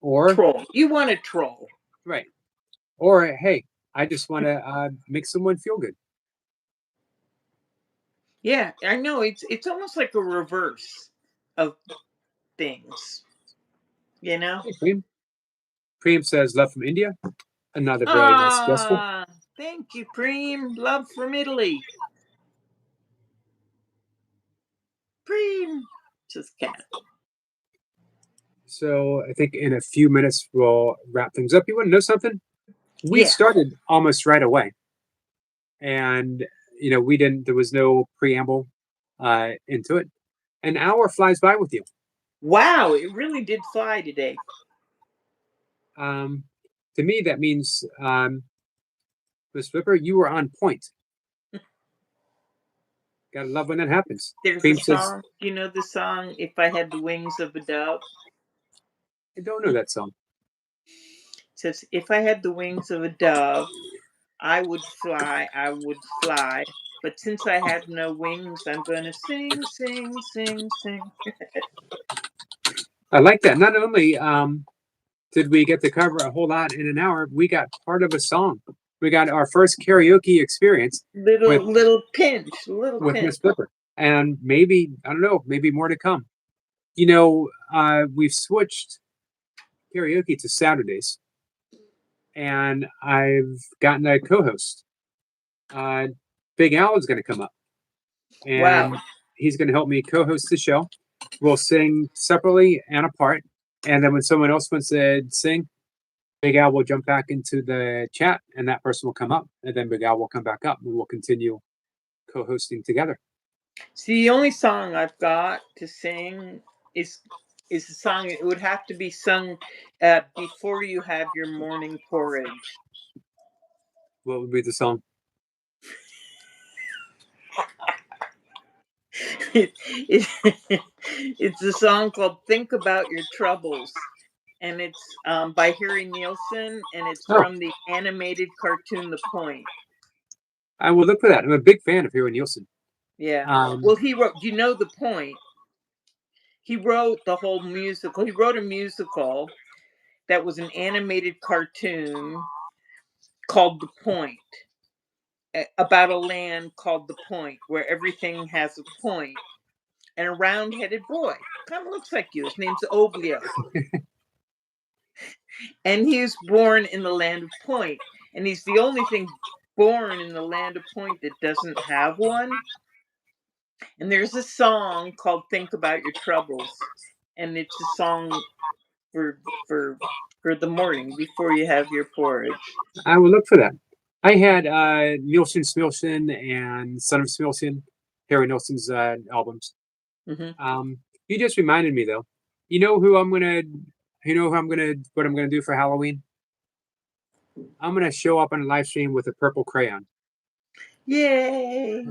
Or troll. You want to troll. Right. Or, hey, I just want to make someone feel good. Yeah, I know. It's almost like a reverse of things, you know? Hey, Preem. Preem says, love from India. Another very nice gesture. Ah, thank you, Preem. Love from Italy. Preem. Just cat. So I think in a few minutes we'll wrap things up. You want to know something? We Yeah. started almost right away. And, we didn't, there was no preamble into it. An hour flies by with you. Wow, it really did fly today. Um, to me, that means, Ms.Blipper, you were on point. Gotta love when that happens. There's a Preem says, song. Do you know the song, If I Had the Wings of a Dove? I don't know that song. It says, If I had the wings of a dove, I would fly. But since I have no wings, I'm going to sing, sing, sing, sing. I like that. Not only did we get to cover a whole lot in an hour, we got part of a song. We got our first karaoke experience with Little pinch, little pinch. Miss Blipper. And maybe, I don't know, maybe more to come. We've switched karaoke to Saturdays, and I've gotten a co-host. Big Al is going to come up, and Wow. he's going to help me co-host the show. We'll sing separately and apart, and then when someone else wants to sing, Big Al will jump back into the chat, and that person will come up, and then Big Al will come back up, and we'll continue co-hosting together. See, the only song I've got to sing is a song. It would have to be sung before you have your morning porridge. What would be the song? It's a song called "Think About Your Troubles," and it's by Harry Nielsen, and it's Oh, from the animated cartoon The Point. I will look for that. I'm a big fan of Harry Nielsen. Yeah. Um, Well, he wrote. Do you know The Point? He wrote the whole musical. He wrote a musical that was an animated cartoon called The Point, about a land called The Point, where everything has a point, and a round-headed boy kind of looks like you. His name's Oblio, and he was born in the land of Point, and he's the only thing born in the land of Point that doesn't have one. And there's a song called "Think About Your Troubles," and it's a song for for for the morning before you have your porridge. I will look for that. I had Nielsen Smilson and Son of Smilson, Harry Nielsen's albums. Hmm. You just reminded me though. You know who I'm gonna, what I'm gonna do for Halloween? I'm gonna show up on a live stream with a purple crayon. Yay!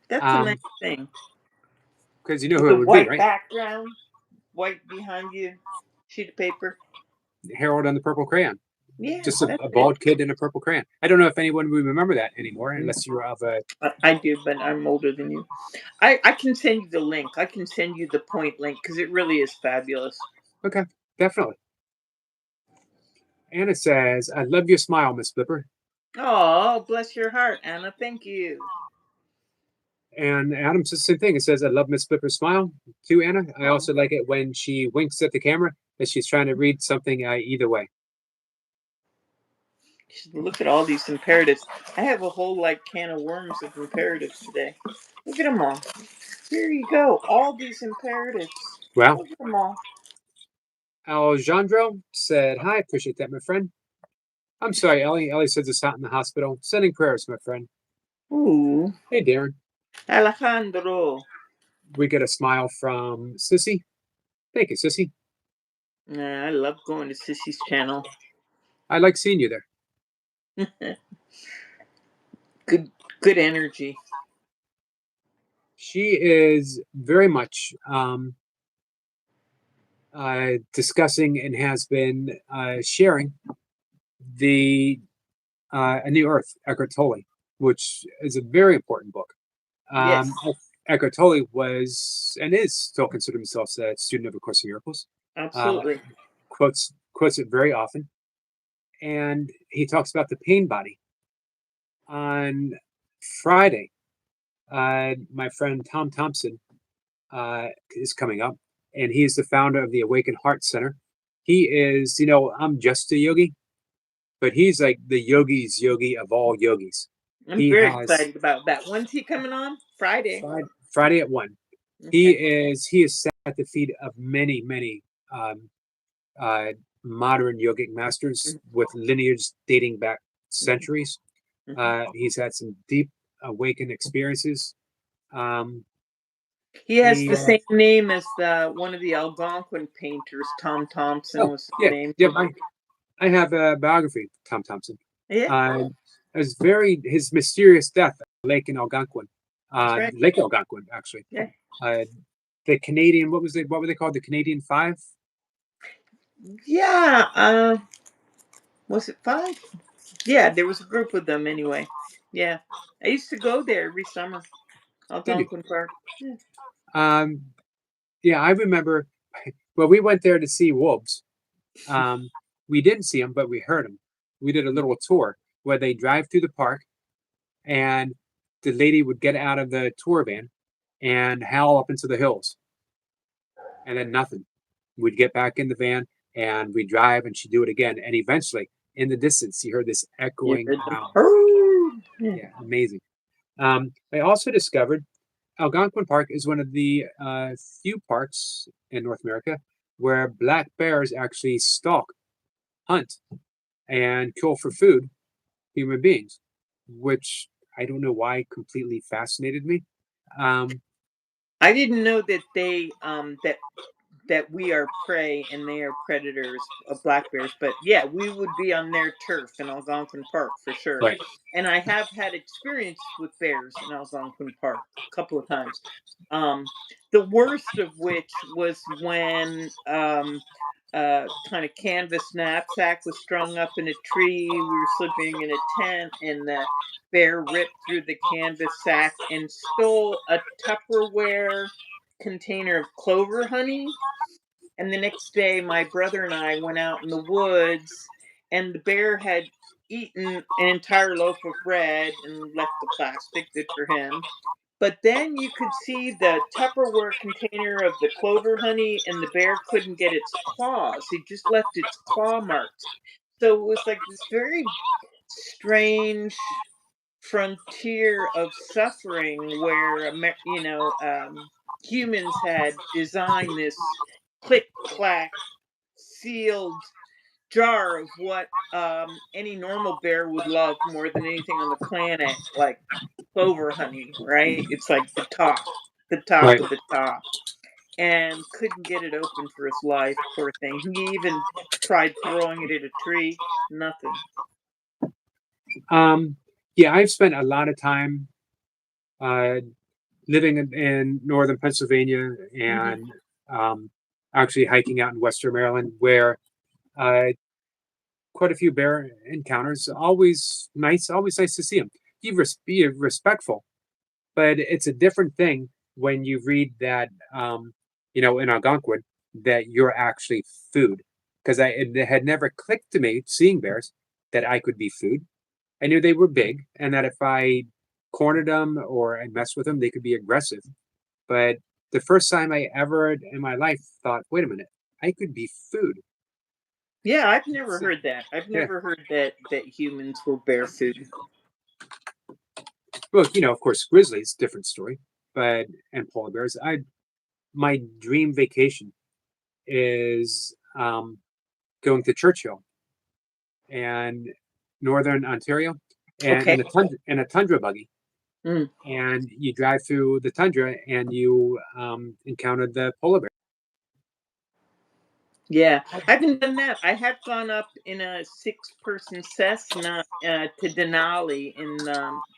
That's a nice thing. Because you know With who a it would be, white right? background, white behind you, sheet of paper. Harold on the purple crayon. Yeah, Just that's a it. bald kid in a purple crayon. I don't know if anyone would remember that anymore, unless you're of a. I do, but I'm older than you. I can send you the link. I can send you the Point link because it really is fabulous. Okay, definitely. Anna says, "I love your smile, Miss Blipper." Oh, bless your heart, Anna. Thank you. And Adam says the same thing. It says, "I love Miss Blipper's smile too, Anna. I Oh. also like it when she winks at the camera that she's trying to read something either way." Look at all these imperatives. I have a whole can of worms of imperatives today. Look at them all. Here you go. All these imperatives. Well, Look at them all. Alejandro said, "Hi, appreciate that, my friend." I'm sorry, Ellie. Ellie says it's hot in the hospital. Sending prayers, my friend. Ooh. Hey, Darren. Alejandro. We get a smile from Sissy. Thank you, Sissy. I love going to Sissy's channel. I like seeing you there. Good energy. She is very much discussing and has been sharing the A New Earth, Eckhart Tolle, which is a very important book. Yes. Eckhart Tolle was and is still considered himself a student of A Course in Miracles. Absolutely. Quotes it very often, and he talks about the pain body. On Friday, my friend Tom Thompson is coming up, and he's the founder of the Awakened Heart Center. He is, I'm just a yogi, but he's like the yogi's yogi of all yogis. I'm He very has excited about that. When's he coming on? Friday. Friday at 1. Okay. He is sat at the feet of many um, uh, modern yogic masters with lineage dating back centuries. He's had some deep awakened experiences. Um, He has he, the same name as one of the Algonquin painters. Tom Thompson was his name. yeah, I have a biography of Tom Thompson. Yeah, It was his mysterious death at Lake in Algonquin, that's right. Lake Algonquin, actually. Yeah. The Canadian, what were they called? The Canadian Five? Yeah. Was it 5? Yeah, there was a group of them anyway. Yeah. I used to go there every summer. Did you? Algonquin Park. Yeah. Yeah, I remember. Well, we went there to see wolves. Um, we didn't see them, but we heard them. We did a little tour where they drive through the park, and the lady would get out of the tour van and howl up into the hills, and then nothing. We'd get back in the van and we'd drive, and she'd do it again. And eventually, in the distance, you heard this You echoing heard them. howl. Oh, yeah. Yeah, amazing. I also discovered Algonquin Park is one of the few parks in North America where black bears actually stalk, hunt, and kill for food human beings, which I don't know why completely fascinated me. Um, I didn't know that that we are prey and they are predators of black bears. But yeah, we would be on their turf in Algonquin Park for sure. right, And I have had experience with bears in Algonquin Park a couple of times. Um, the worst of which was when kind of canvas knapsack was strung up in a tree. We were sleeping in a tent, and the bear ripped through the canvas sack and stole a Tupperware container of clover honey. And the next day, my brother and I went out in the woods, and the bear had eaten an entire loaf of bread and left the plastic, good for him. But then you could see the Tupperware container of the clover honey, and the bear couldn't get its claws. He just left its claw marks. So it was like this very strange frontier of suffering where humans had designed this click clack sealed jar of what any normal bear would love more than anything on the planet, like clover honey, right? It's like the top right. of the top, and couldn't get it open for his life, poor thing. He even tried throwing it at a tree, nothing. Um, yeah, I've spent a lot of time uh, living in northern Pennsylvania Hmm. and um, actually hiking out in western Maryland, where uh, quite a few bear encounters. Always nice to see them. Be respectful, but it's a different thing when you read that, in Algonquin, that you're actually food. Because it had never clicked to me, seeing bears, that I could be food. I knew they were big, and that if I cornered them or I messed with them, they could be aggressive. But the first time I ever in my life thought, wait a minute, I could be food. Yeah, I've never So, heard that. I've yeah. never heard that humans were bear food. Well, of course, grizzlies, different story, but and polar bears. My dream vacation is going to Churchill and northern Ontario, and Okay. in a tundra buggy, Mm. and you drive through the tundra and you encounter the polar bear. Yeah, I haven't done that. I have gone up in a 6-person Cessna to Denali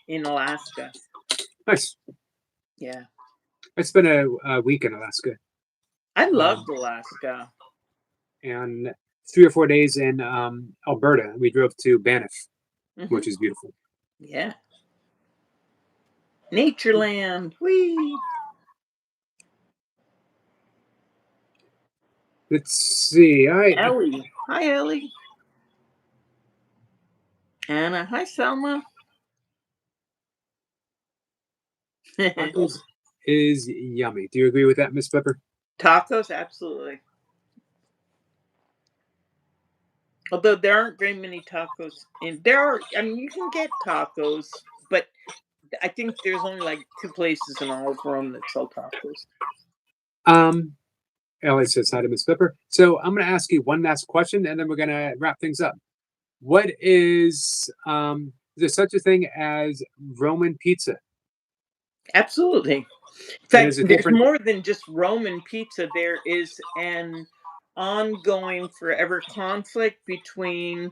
in Alaska. Nice. Yeah, I spent a week in Alaska, I um, loved Alaska. and 3 or 4 days in Alberta. We drove to Banff, Hmm. which is beautiful. Yeah, Natureland. Whee! Let's see. Ellie. Hi, Ellie. Anna, hi Selma. Tacos is yummy. Do you agree with that, Ms.Blipper? Tacos, absolutely. Although there aren't very many tacos I mean, you can get tacos, but I think there's only like 2 places in all of Rome that sell tacos. Ellie says hi to Ms.Blipper. So I'm going to ask you one last question, and then we're going to wrap things up. What is there such a thing as Roman pizza? Absolutely. In And fact, is it there's different? more than just Roman pizza. There is an ongoing forever conflict between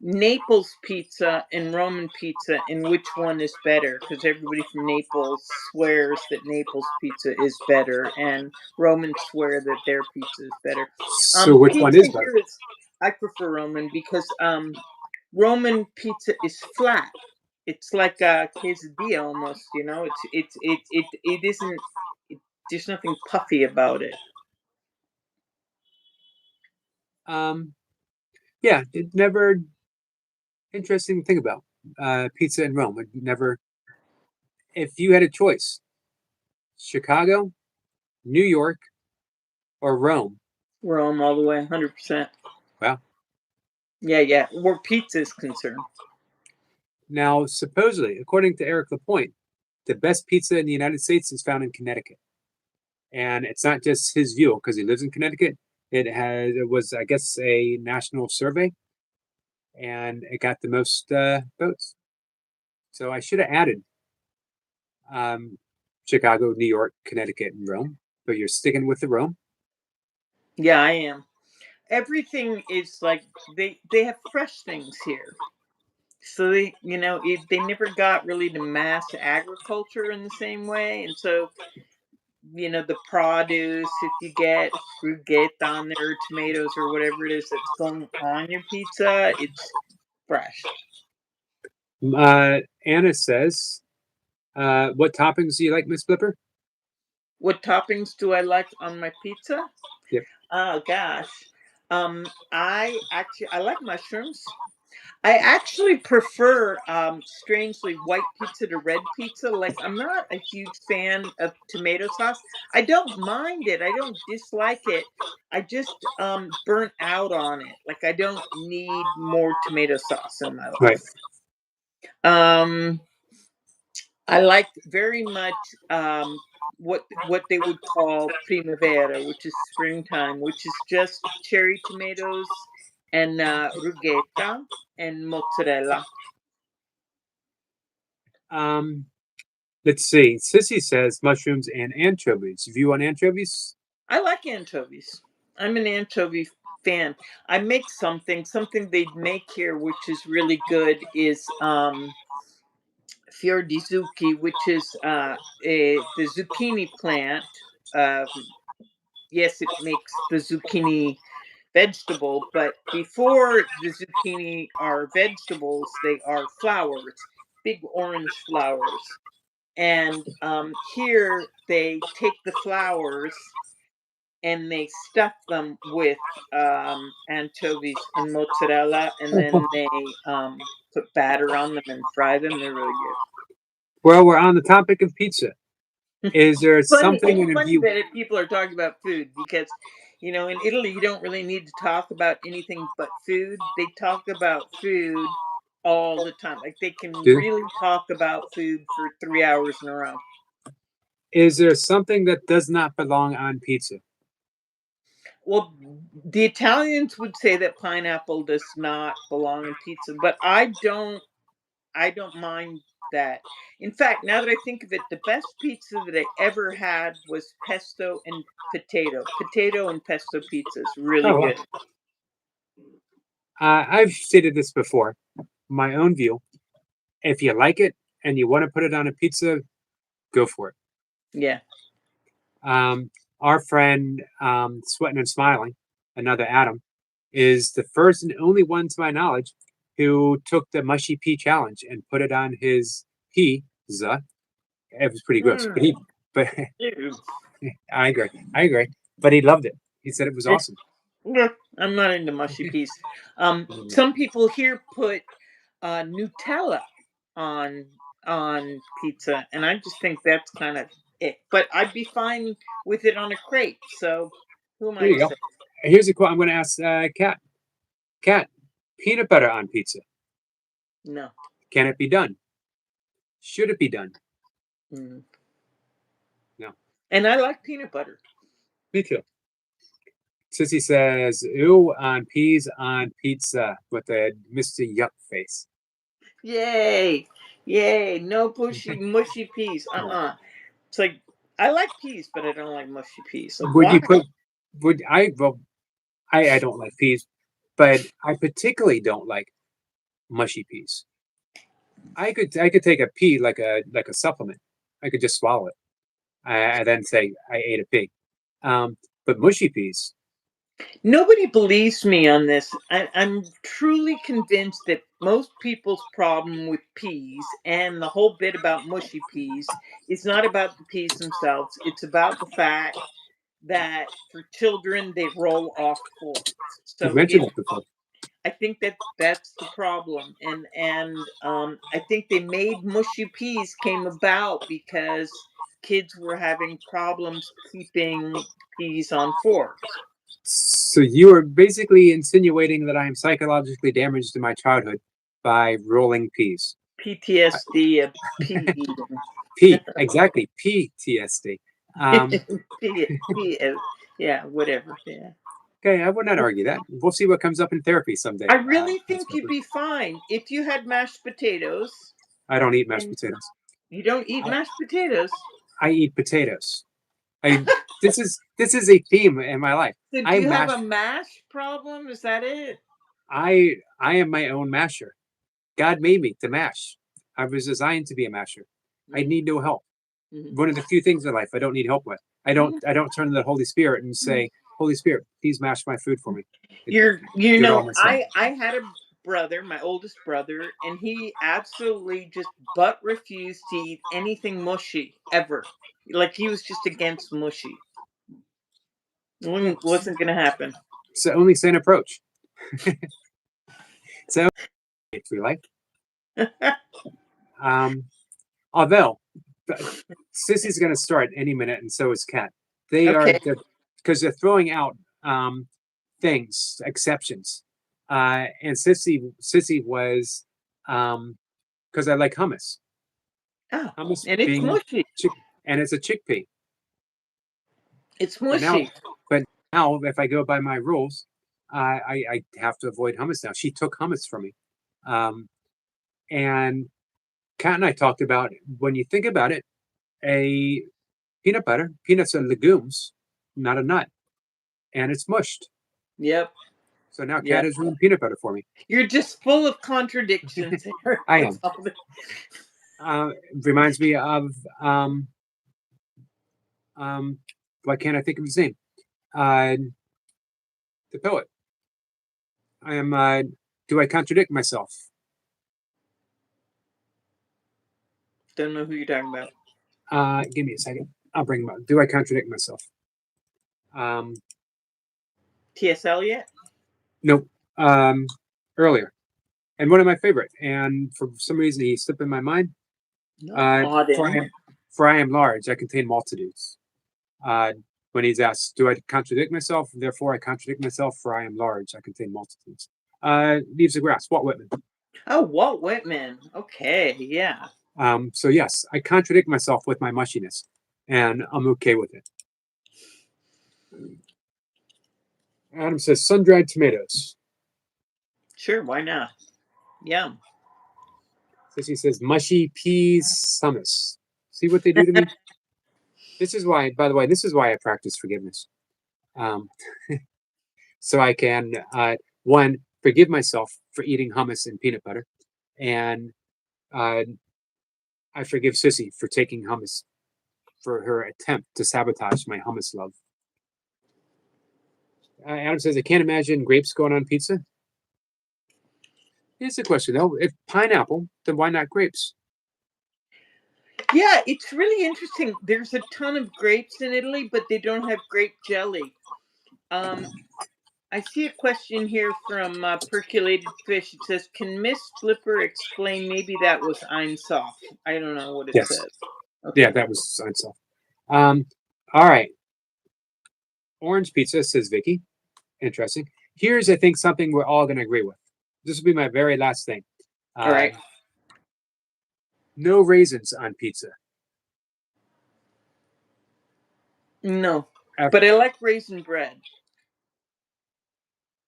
Naples pizza and Roman pizza and which one is better, because everybody from Naples swears that Naples pizza is better and Romans swear that their pizza is better. So which one Pizza is better? here is, I prefer Roman because Roman pizza is flat. It's like a quesadilla almost, you know. It isn't. There's nothing puffy about it. Yeah, it never interesting to think about pizza in Rome. It never. If you had a choice, Chicago, New York, or Rome. Rome all the way, 100%. Wow. Yeah. Where pizza is concerned. Now, supposedly, according to Eric Lapointe, the best pizza in the United States is found in Connecticut, and it's not just his view because he lives in Connecticut. It was, I guess, a national survey, and it got the most votes. So I should have added um, Chicago, New York, Connecticut, and Rome. But you're sticking with the Rome. Yeah, I am. Everything is like they have fresh things here. So they never got really to mass agriculture in the same way, and so the produce, if you get bruschetta on there, or tomatoes or whatever it is that's going on your pizza, it's fresh. Anna says, "What toppings do you like, Ms.Blipper?" What toppings do I like on my pizza? Yep. Oh gosh. I like mushrooms. I actually prefer strangely white pizza to red pizza. Like, I'm not a huge fan of tomato sauce. I don't mind it. I don't dislike it. I just burnt out on it. Like, I don't need more tomato sauce in my Right. life. Um I like very much what they would call primavera, which is springtime, which is just cherry tomatoes and rughetta and mozzarella. Um, let's see. Sissy says mushrooms and anchovies. View on anchovies? I like anchovies. I'm an anchovy fan. I make something they'd make here, which is really good, is fior di zucchi, which is the zucchini plant. Um, yes, it makes the zucchini vegetable, but before the zucchini are vegetables, they are flowers, big orange flowers. And here they take the flowers and they stuff them with anchovies and mozzarella, and then they put batter on them and fry them. They're really good. Well, we're on the topic of pizza. Is there Funny, something it's in a funny view? that if people are talking about food, because in Italy you don't really need to talk about anything but food. They talk about food all the time. Like, they can really talk about food for 3 hours in a row. Is there something that does not belong on pizza? Well, the Italians would say that pineapple does not belong in pizza, but I don't mind that. In fact, now that I think of it, the best pizza that I ever had was pesto and potato. Potato and pesto pizza is really Oh, wow. good. I've stated this before. My own view. If you like it and you want to put it on a pizza, go for it. Yeah. Our friend, Sweating and Smiling, another Adam, is the first and only one, to my knowledge, who took the mushy pea challenge and put it on his pizza. It was pretty gross, but Ew. I agree. I agree. But he loved it. He said it was awesome. Yeah, I'm not into mushy peas. Some people here put Nutella on pizza, and I just think that's kind of it. But I'd be fine with it on a crepe. So who am There I you to go. say? Here's a quote I'm going to ask Kat. Kat, peanut butter on pizza. No. Can it be done? Should it be done? Mm. No. And I like peanut butter. Me too. Sissy says, "Ooh, on peas on pizza" with a Mr. Yuck face. Yay! Yay! No mushy peas. It's like I like peas, but I don't like mushy peas. Like Would why? you put? Would I? Well, I don't like peas, but I particularly don't like mushy peas. I could take a pea like a supplement. I could just swallow it. I then say I ate a pig. But mushy peas. Nobody believes me on this. I'm truly convinced that most people's problem with peas and the whole bit about mushy peas is not about the peas themselves. It's about the fact that for children they roll off forks. You've So mentioned it before. I think that that's the problem, and I think they made mushy peas came about because kids were having problems keeping peas on forks. So you are basically insinuating that I am psychologically damaged in my childhood by rolling peas. PTSD of pea eating. Exactly, PTSD. Yeah, whatever. Yeah. Okay, I would not argue that. We'll see what comes up in therapy someday. I really Ms. think you'd Blipper. be fine if you had mashed potatoes. I don't eat mashed And potatoes. you don't eat mashed potatoes. I eat potatoes. I this is a theme in my life. So do I you have mash. a mash problem? Is that it? I am my own masher. God made me to mash. I was designed to be a masher. I Mm-hmm. need no help. Mm-hmm. One of the few things in life I don't need help with. I don't turn to the Holy Spirit and say, Holy Spirit, please mash my food for me. You Do it all know, myself. I had a brother, my oldest brother, and he absolutely just butt refused to eat anything mushy ever. Like he was just against mushy. Wasn't gonna happen. It's the only sane approach. So free life. Although Sissy's going to start any minute, and so is Kat. Okay. Because they're throwing out things, exceptions. And Sissy was because I like hummus. Oh, Hummus and it's being mushy. and it's a chickpea. It's But now, mushy. if I go by my rules, I have to avoid hummus now. She took hummus from me, and Kat and I talked about when you think about it, a peanuts are legumes, not a nut, and it's mushed. Yep. So now Kat Yep. has ruined peanut butter for me. You're just full of contradictions, Eric. I That's am. all Reminds me of why can't I think of his name? The poet. I am. Do I contradict myself? Don't know who you're talking about. Give me a second. I'll bring him up. Do I contradict myself? T.S. Eliot? No. Earlier, and one of my favorite. And for some reason, he slipped in my mind. Auden. For I am large, I contain multitudes. When he's asked, do I contradict myself? Therefore, I contradict myself, for I am large, I contain multitudes. Leaves of Grass, Walt Whitman. Oh, Walt Whitman. Okay, yeah. So yes, I contradict myself with my mushiness, and I'm okay with it. Adam says sun-dried tomatoes. Sure, why not? Yum. Sissy says mushy peas hummus. See what they do to me? This is why, by the way, this is why I practice forgiveness. So I can, one, forgive myself for eating hummus and peanut butter, and I forgive Sissy for taking hummus, for her attempt to sabotage my hummus love. Adam says, I can't imagine grapes going on pizza. Here's the question, though. If pineapple, then why not grapes? Yeah, it's really interesting. There's a ton of grapes in Italy, but they don't have grape jelly. I I see a question here from Percolated Fish. It says, "Can Ms.Blipper explain? Maybe that was Einsoff." I don't know what it Yes. says. Okay. Yeah, that was Einstein. All right. Orange pizza, says Vicky. Interesting. Here's, I think, something we're all going to agree with. This will be my very last thing. All right. No raisins on pizza. No, Ever. but I like raisin bread.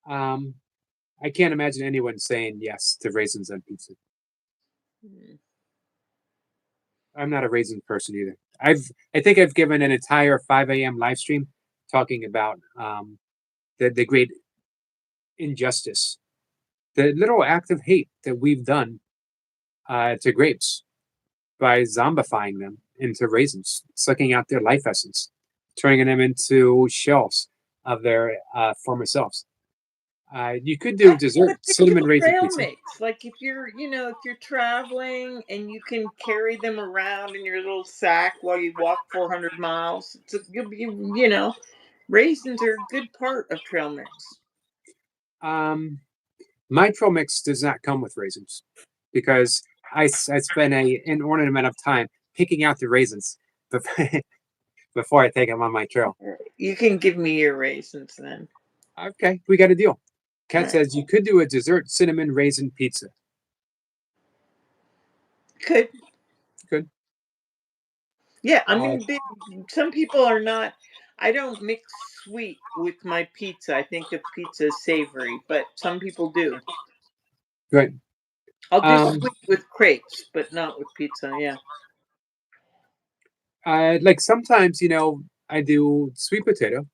I can't imagine anyone saying yes to raisins on pizza. I'm not a raisin person either. I think I've given an entire 5 a.m. live stream talking about the great injustice, the literal act of hate that we've done to grapes by zombifying them into raisins, sucking out their life essence, turning them into shells of their former selves. You could do dessert cinnamon raisin trail pizza. mix. Like if you're traveling and you can carry them around in your little sack while you walk 400 miles. Raisins are a good part of trail mix. My trail mix does not come with raisins because I spend an inordinate amount of time picking out the raisins before I take them on my trail. You can give me your raisins then. Okay, we got a deal. Kat Right. says you could do a dessert cinnamon raisin pizza. Could. Good. Yeah, I mean, some people are not. I don't mix sweet with my pizza. I think of pizza as savory, but some people do. Right. I'll do sweet with crepes, but not with pizza. Yeah. Like sometimes, I do sweet potato,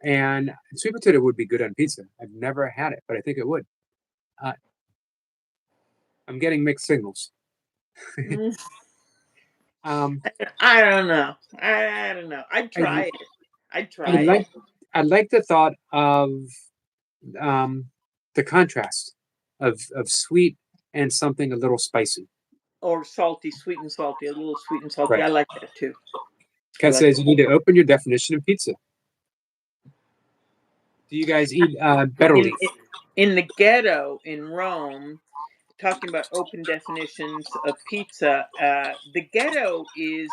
and sweet potato would be good on pizza. I've never had it, but I think it would. I'm getting mixed signals. I don't know. I don't know. I'd try it. I'd try it. I like the thought of the contrast of sweet and something a little spicy. Or salty, sweet and salty, a little sweet and salty. Right. I like that too. Kat says you need to open your definition of pizza. Do you guys eat better leaf? In the ghetto in Rome, talking about open definitions of pizza, the ghetto is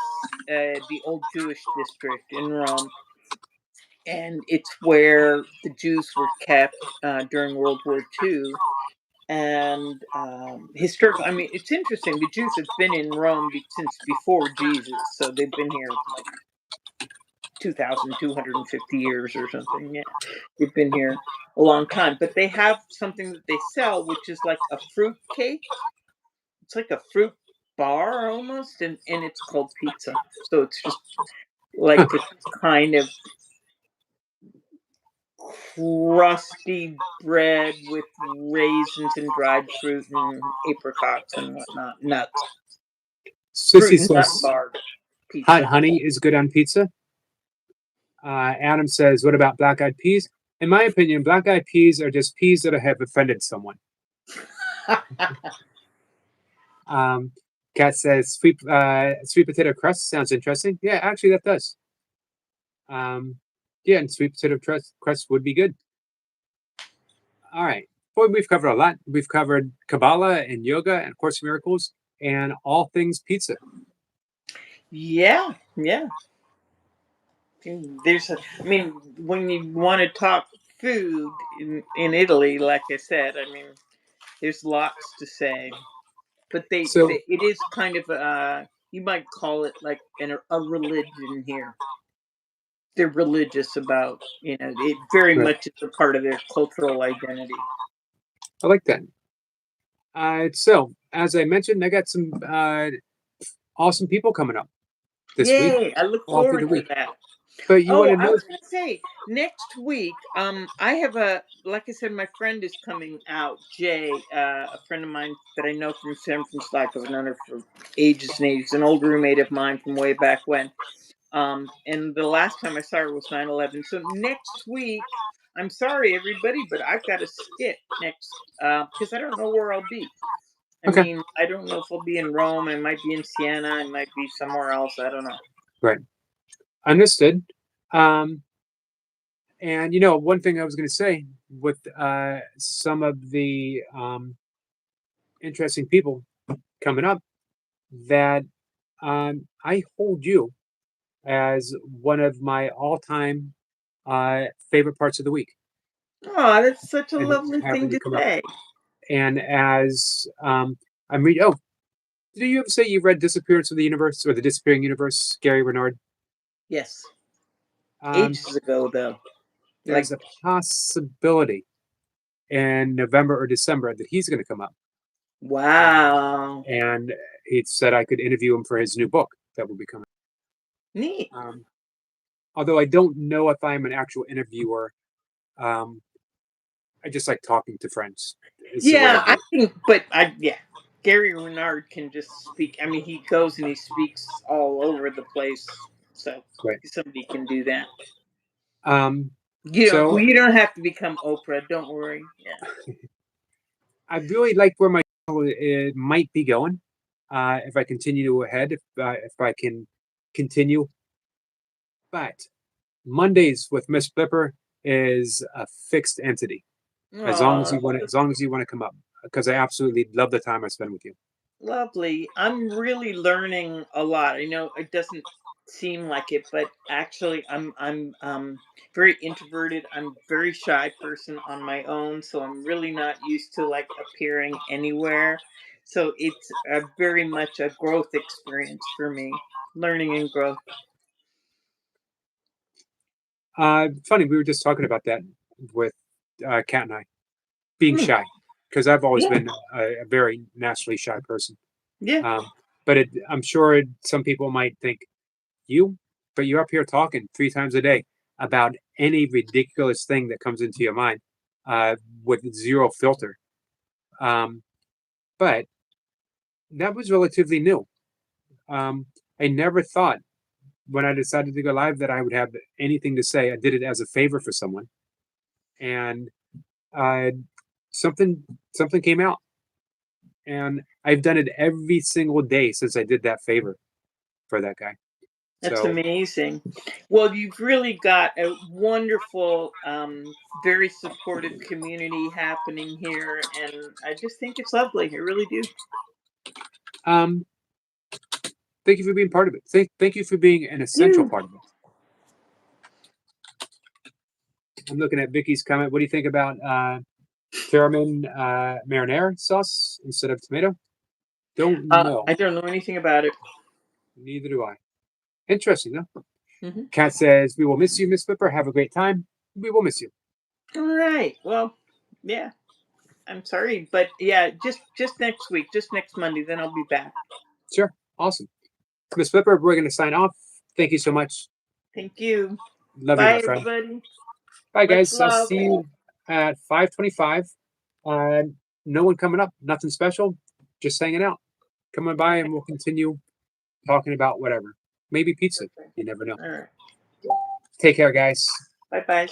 the old Jewish district in Rome, and it's where the Jews were kept during World War II. And historical, I mean, it's interesting. The Jews have been in Rome since before Jesus, so they've been here like 2,250 years or something. Yeah, they've been here a long time. But they have something that they sell, which is like a fruit cake. It's like a fruit bar almost, and it's called pizza. So it's just like this kind of crusty bread with raisins and dried fruit and apricots and whatnot, nuts. Sissy Fruit and nut says bar pizza. hot honey is good on pizza. Adam says, what about black-eyed peas? In my opinion, black-eyed peas are just peas that have offended someone. Kat says sweet potato crust sounds interesting. Yeah, actually that does. Yeah, and sweet potato crust would be good. All right. Boy, we've covered a lot. We've covered Kabbalah and yoga and Course in Miracles and all things pizza. Yeah. I mean, when you want to talk food in Italy, like I said, I mean, there's lots to say. But it is kind of you might call it like a religion here. They're religious about, it very much is a part of their cultural identity. I like that. So as I mentioned, I got some awesome people coming up this week. I look forward to that. But you want to know? I was going to say next week. I have like I said, my friend is coming out. Jay, a friend of mine that I know from San Francisco. I've known her for ages and ages. An old roommate of mine from way back when. And the last time I saw her was 9/11. So next week, I'm sorry everybody, but I've got to skip next because I don't know where I'll be. I mean, I don't know if I'll be in Rome. I might be in Siena. I might be somewhere else. I don't know. Right. Understood. And one thing I was going to say with some of the interesting people coming up, that I hold you as one of my all-time favorite parts of the week, Oh, that's such a and lovely having thing you to come up. say. And as I'm reading, oh, did you ever say you read Disappearance of the Universe or The Disappearing Universe, Gary Renard? Yes. Um, Ages ago, though. Like, there's a possibility in November or December that he's going to come up. wow. And he said I could interview him for his new book that will be coming. Neat. Although I don't know if I'm an actual interviewer. I just like talking to friends. Is the way Yeah, I I do. think, yeah. Gary Renard can just speak. I mean, he goes and he speaks all over the place. So Right. somebody can do that. Um, Well, so you don't have to become Oprah. Don't worry. Yeah. I really like where my channel it might be going. If I continue ahead, if I can continue. But Mondays with Ms.Blipper is a fixed entity. As long as Oh, you want to, as long as you want to come up, because I absolutely love the time I spend with you. lovely. I'm really learning a lot. I know it doesn't seem like it, but actually I'm very introverted. I'm a very shy person on my own, so I'm really not used to like appearing anywhere. So it's very much a growth experience for me, learning and growth. Funny, we were just talking about that with Kat and I, being Hmm. shy, because I've always Yeah. been a very naturally shy person. Yeah. But I'm sure some people might think but you're up here talking 3 times a day about any ridiculous thing that comes into your mind with zero filter. But that was relatively new. I never thought when I decided to go live that I would have anything to say. I did it as a favor for someone, and uh, something something came out, and I've done it every single day since I did that favor for that guy. That's So amazing. Well, you've really got a wonderful, very supportive community happening here, and I just think it's lovely. I really do. um, thank you for being part of it. Thank you for being an essential You. part of it. I'm looking at Vicky's comment. What do you think about caramel marinara sauce instead of tomato? Don't know. I don't know anything about it. Neither do I. Interesting, though. Hmm. Kat says, "We will miss you, Miss Flipper. Have a great time. We will miss you." All right. Well, yeah. I'm sorry, but yeah, just next week, just next Monday, then I'll be back. Sure. Awesome. Miss Flipper, we're going to sign off. Thank you so much. Thank you. Love you, Bye, my friend. everybody. Bye, Much guys. I'll love. see you at 5:25. No one coming up. Nothing special. Just hanging out. Come on by, Okay. and we'll continue talking about whatever. Maybe pizza. Okay. You never know. All right. Take care, guys. Bye, bye.